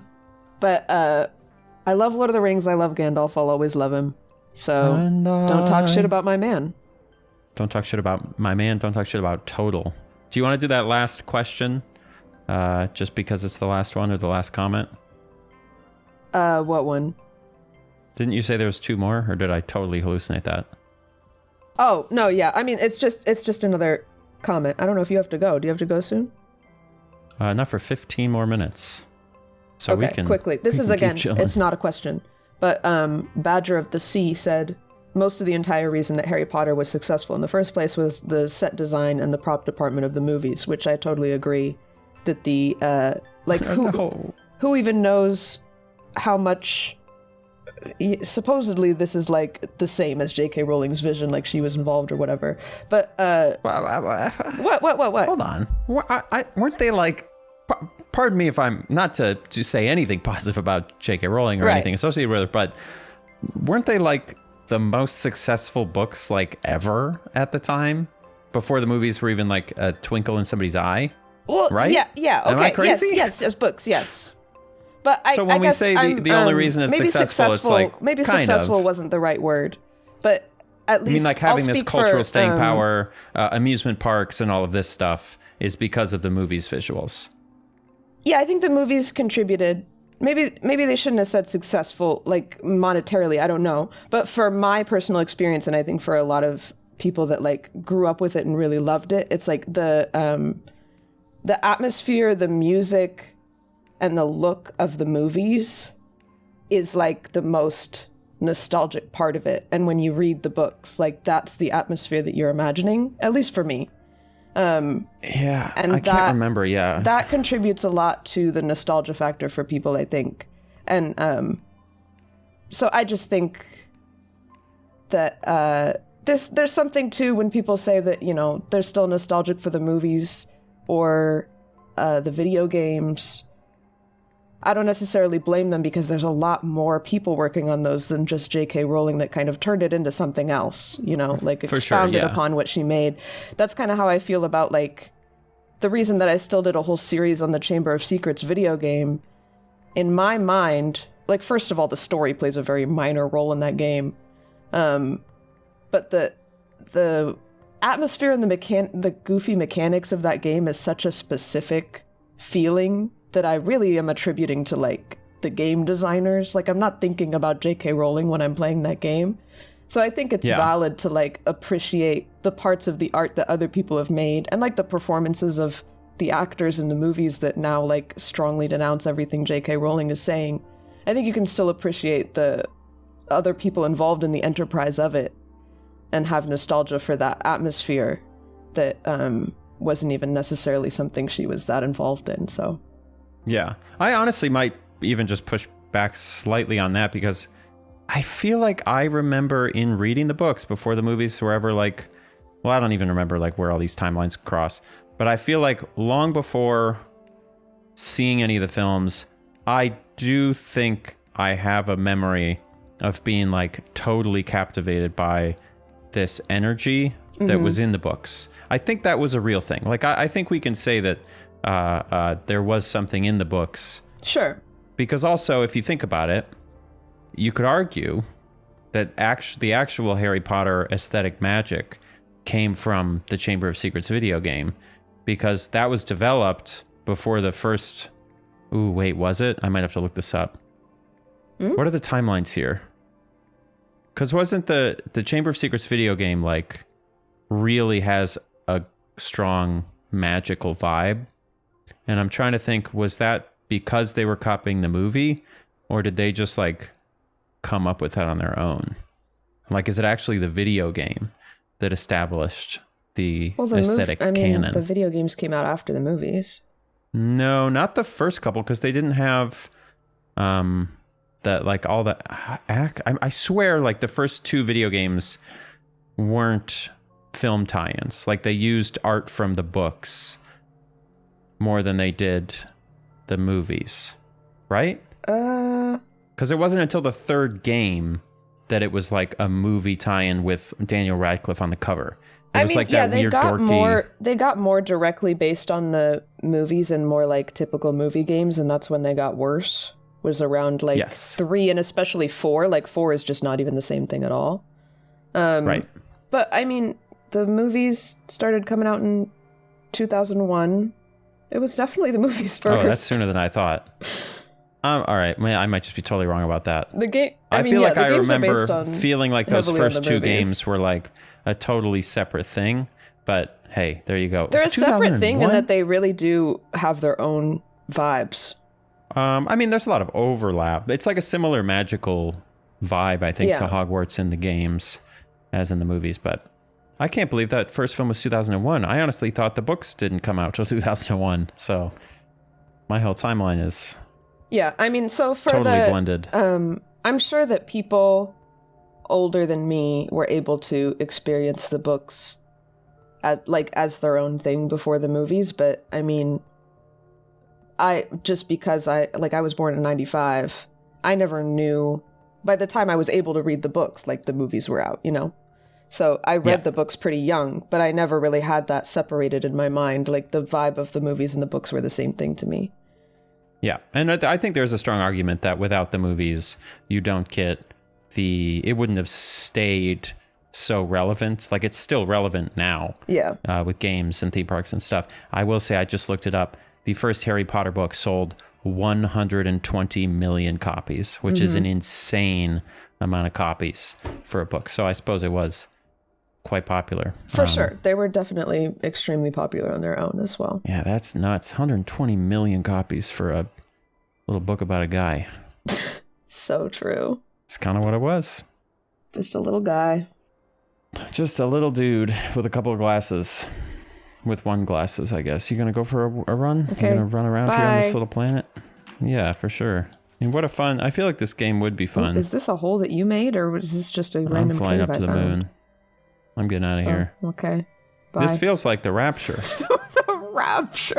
Speaker 1: But I love Lord of the Rings. I love Gandalf. I'll always love him. So don't talk shit about my man.
Speaker 2: Don't talk shit about my man. Don't talk shit about Total. Do you want to do that last question? Just because it's the last one or the last comment?
Speaker 1: What one?
Speaker 2: Didn't you say there was 2 more, or did I totally hallucinate that?
Speaker 1: Oh, no, yeah. I mean, it's just another comment. I don't know if you have to go. Do you have to go soon?
Speaker 2: Not for 15 more minutes. So
Speaker 1: okay,
Speaker 2: we can
Speaker 1: quickly. This is, again, it's not a question. But Badger of the Sea said, most of the entire reason that Harry Potter was successful in the first place was the set design and the prop department of the movies, which I totally agree that the, who even knows how much... Supposedly this is like the same as J.K. Rowling's vision, like she was involved or whatever. But what?
Speaker 2: Hold on. Weren't they like? Pardon me if I'm not to say anything positive about J.K. Rowling or anything associated with her, but weren't they like the most successful books like ever at the time before the movies were even like a twinkle in somebody's eye?
Speaker 1: Well,
Speaker 2: right?
Speaker 1: Yeah. Okay.
Speaker 2: Am I crazy?
Speaker 1: Yes, books, yes. But
Speaker 2: so when we say the only reason it's successful, it's like
Speaker 1: maybe successful wasn't the right word, but at least
Speaker 2: I mean, like having this cultural staying
Speaker 1: for,
Speaker 2: power, amusement parks, and all of this stuff is because of the movie's visuals.
Speaker 1: Yeah, I think the movies contributed. Maybe they shouldn't have said successful, like monetarily. I don't know, but for my personal experience, and I think for a lot of people that like grew up with it and really loved it, it's like the atmosphere, the music, and the look of the movies is like the most nostalgic part of it. And when you read the books, like that's the atmosphere that you're imagining, at least for me.
Speaker 2: Yeah,
Speaker 1: and
Speaker 2: I can't remember. Yeah,
Speaker 1: that contributes a lot to the nostalgia factor for people, I think. And so I just think that there's something too when people say that, you know, they're still nostalgic for the movies or the video games. I don't necessarily blame them because there's a lot more people working on those than just J.K. Rowling that kind of turned it into something else, you know, like expounded upon what she made. That's kind of how I feel about like the reason that I still did a whole series on the Chamber of Secrets video game. In my mind, like, first of all, the story plays a very minor role in that game. But the atmosphere and the goofy mechanics of that game is such a specific feeling that I really am attributing to like the game designers. Like I'm not thinking about J.K. Rowling when I'm playing that game. So I think it's valid to like appreciate the parts of the art that other people have made and like the performances of the actors in the movies that now like strongly denounce everything J.K. Rowling is saying. I think you can still appreciate the other people involved in the enterprise of it and have nostalgia for that atmosphere that wasn't even necessarily something she was that involved in. So
Speaker 2: yeah, I honestly might even just push back slightly on that because I feel like I remember in reading the books before the movies were ever like, well, I don't even remember like where all these timelines cross, but I feel like long before seeing any of the films, I do think I have a memory of being like totally captivated by this energy that was in the books. I think that was a real thing. Like I think we can say that there was something in the books.
Speaker 1: Sure.
Speaker 2: Because also, if you think about it, you could argue that the actual Harry Potter aesthetic magic came from the Chamber of Secrets video game, because that was developed before the first... Ooh, wait, was it? I might have to look this up. What are the timelines here? Because wasn't the Chamber of Secrets video game, like, really has a strong magical vibe? And I'm trying to think, was that because they were copying the movie, or did they just like come up with that on their own? Like, is it actually the video game that established the aesthetic canon?
Speaker 1: The video games came out after the movies.
Speaker 2: No, not the first couple, because they didn't have that, like, all the I swear, like, the first 2 video games weren't film tie-ins. Like, they used art from the books more than they did the movies, right? Because it wasn't until the third game that it was like a movie tie-in with Daniel Radcliffe on the cover. It was like that weird dorky...
Speaker 1: They got more directly based on the movies and more like typical movie games, and that's when they got worse. Was around like 3 and especially 4. Like 4 is just not even the same thing at all.
Speaker 2: Right.
Speaker 1: But I mean, the movies started coming out in 2001. It was definitely the movies first.
Speaker 2: Oh, that's sooner than I thought. All right. I might just be totally wrong about that.
Speaker 1: The game.
Speaker 2: I feel like I remember feeling like those first two games were like a totally separate thing. But hey, there you go.
Speaker 1: They're a separate thing in that they really do have their own vibes.
Speaker 2: I mean, there's a lot of overlap. It's like a similar magical vibe, I think, to Hogwarts in the games as in the movies. But I can't believe that first film was 2001. I honestly thought the books didn't come out till 2001. So my whole timeline is
Speaker 1: I mean, so for
Speaker 2: totally blended.
Speaker 1: I'm sure that people older than me were able to experience the books as their own thing before the movies. But I mean, because I was born in 95, I never knew by the time I was able to read the books, like the movies were out, you know? So I read the books pretty young, but I never really had that separated in my mind. Like the vibe of the movies and the books were the same thing to me.
Speaker 2: Yeah. And I think there's a strong argument that without the movies, you don't get it wouldn't have stayed so relevant. Like it's still relevant now.
Speaker 1: Yeah.
Speaker 2: With games and theme parks and stuff. I will say, I just looked it up. The first Harry Potter book sold 120 million copies, which is an insane amount of copies for a book. So I suppose it was quite popular.
Speaker 1: For sure. They were definitely extremely popular on their own as well.
Speaker 2: Yeah, that's nuts. 120 million copies for a little book about a guy.
Speaker 1: So true.
Speaker 2: It's kind of what it was.
Speaker 1: Just a little guy.
Speaker 2: Just a little dude with a couple of glasses. With one glasses, I guess. You gonna go for a run?
Speaker 1: Okay.
Speaker 2: You gonna run around here on this little planet? Yeah, for sure. And what a fun... I feel like this game would be fun.
Speaker 1: Is this a hole that you made, or was this just a random cave I found?
Speaker 2: I'm flying up to the moon. I'm getting out of here.
Speaker 1: Okay. Bye.
Speaker 2: This feels like the Rapture.
Speaker 1: The Rapture.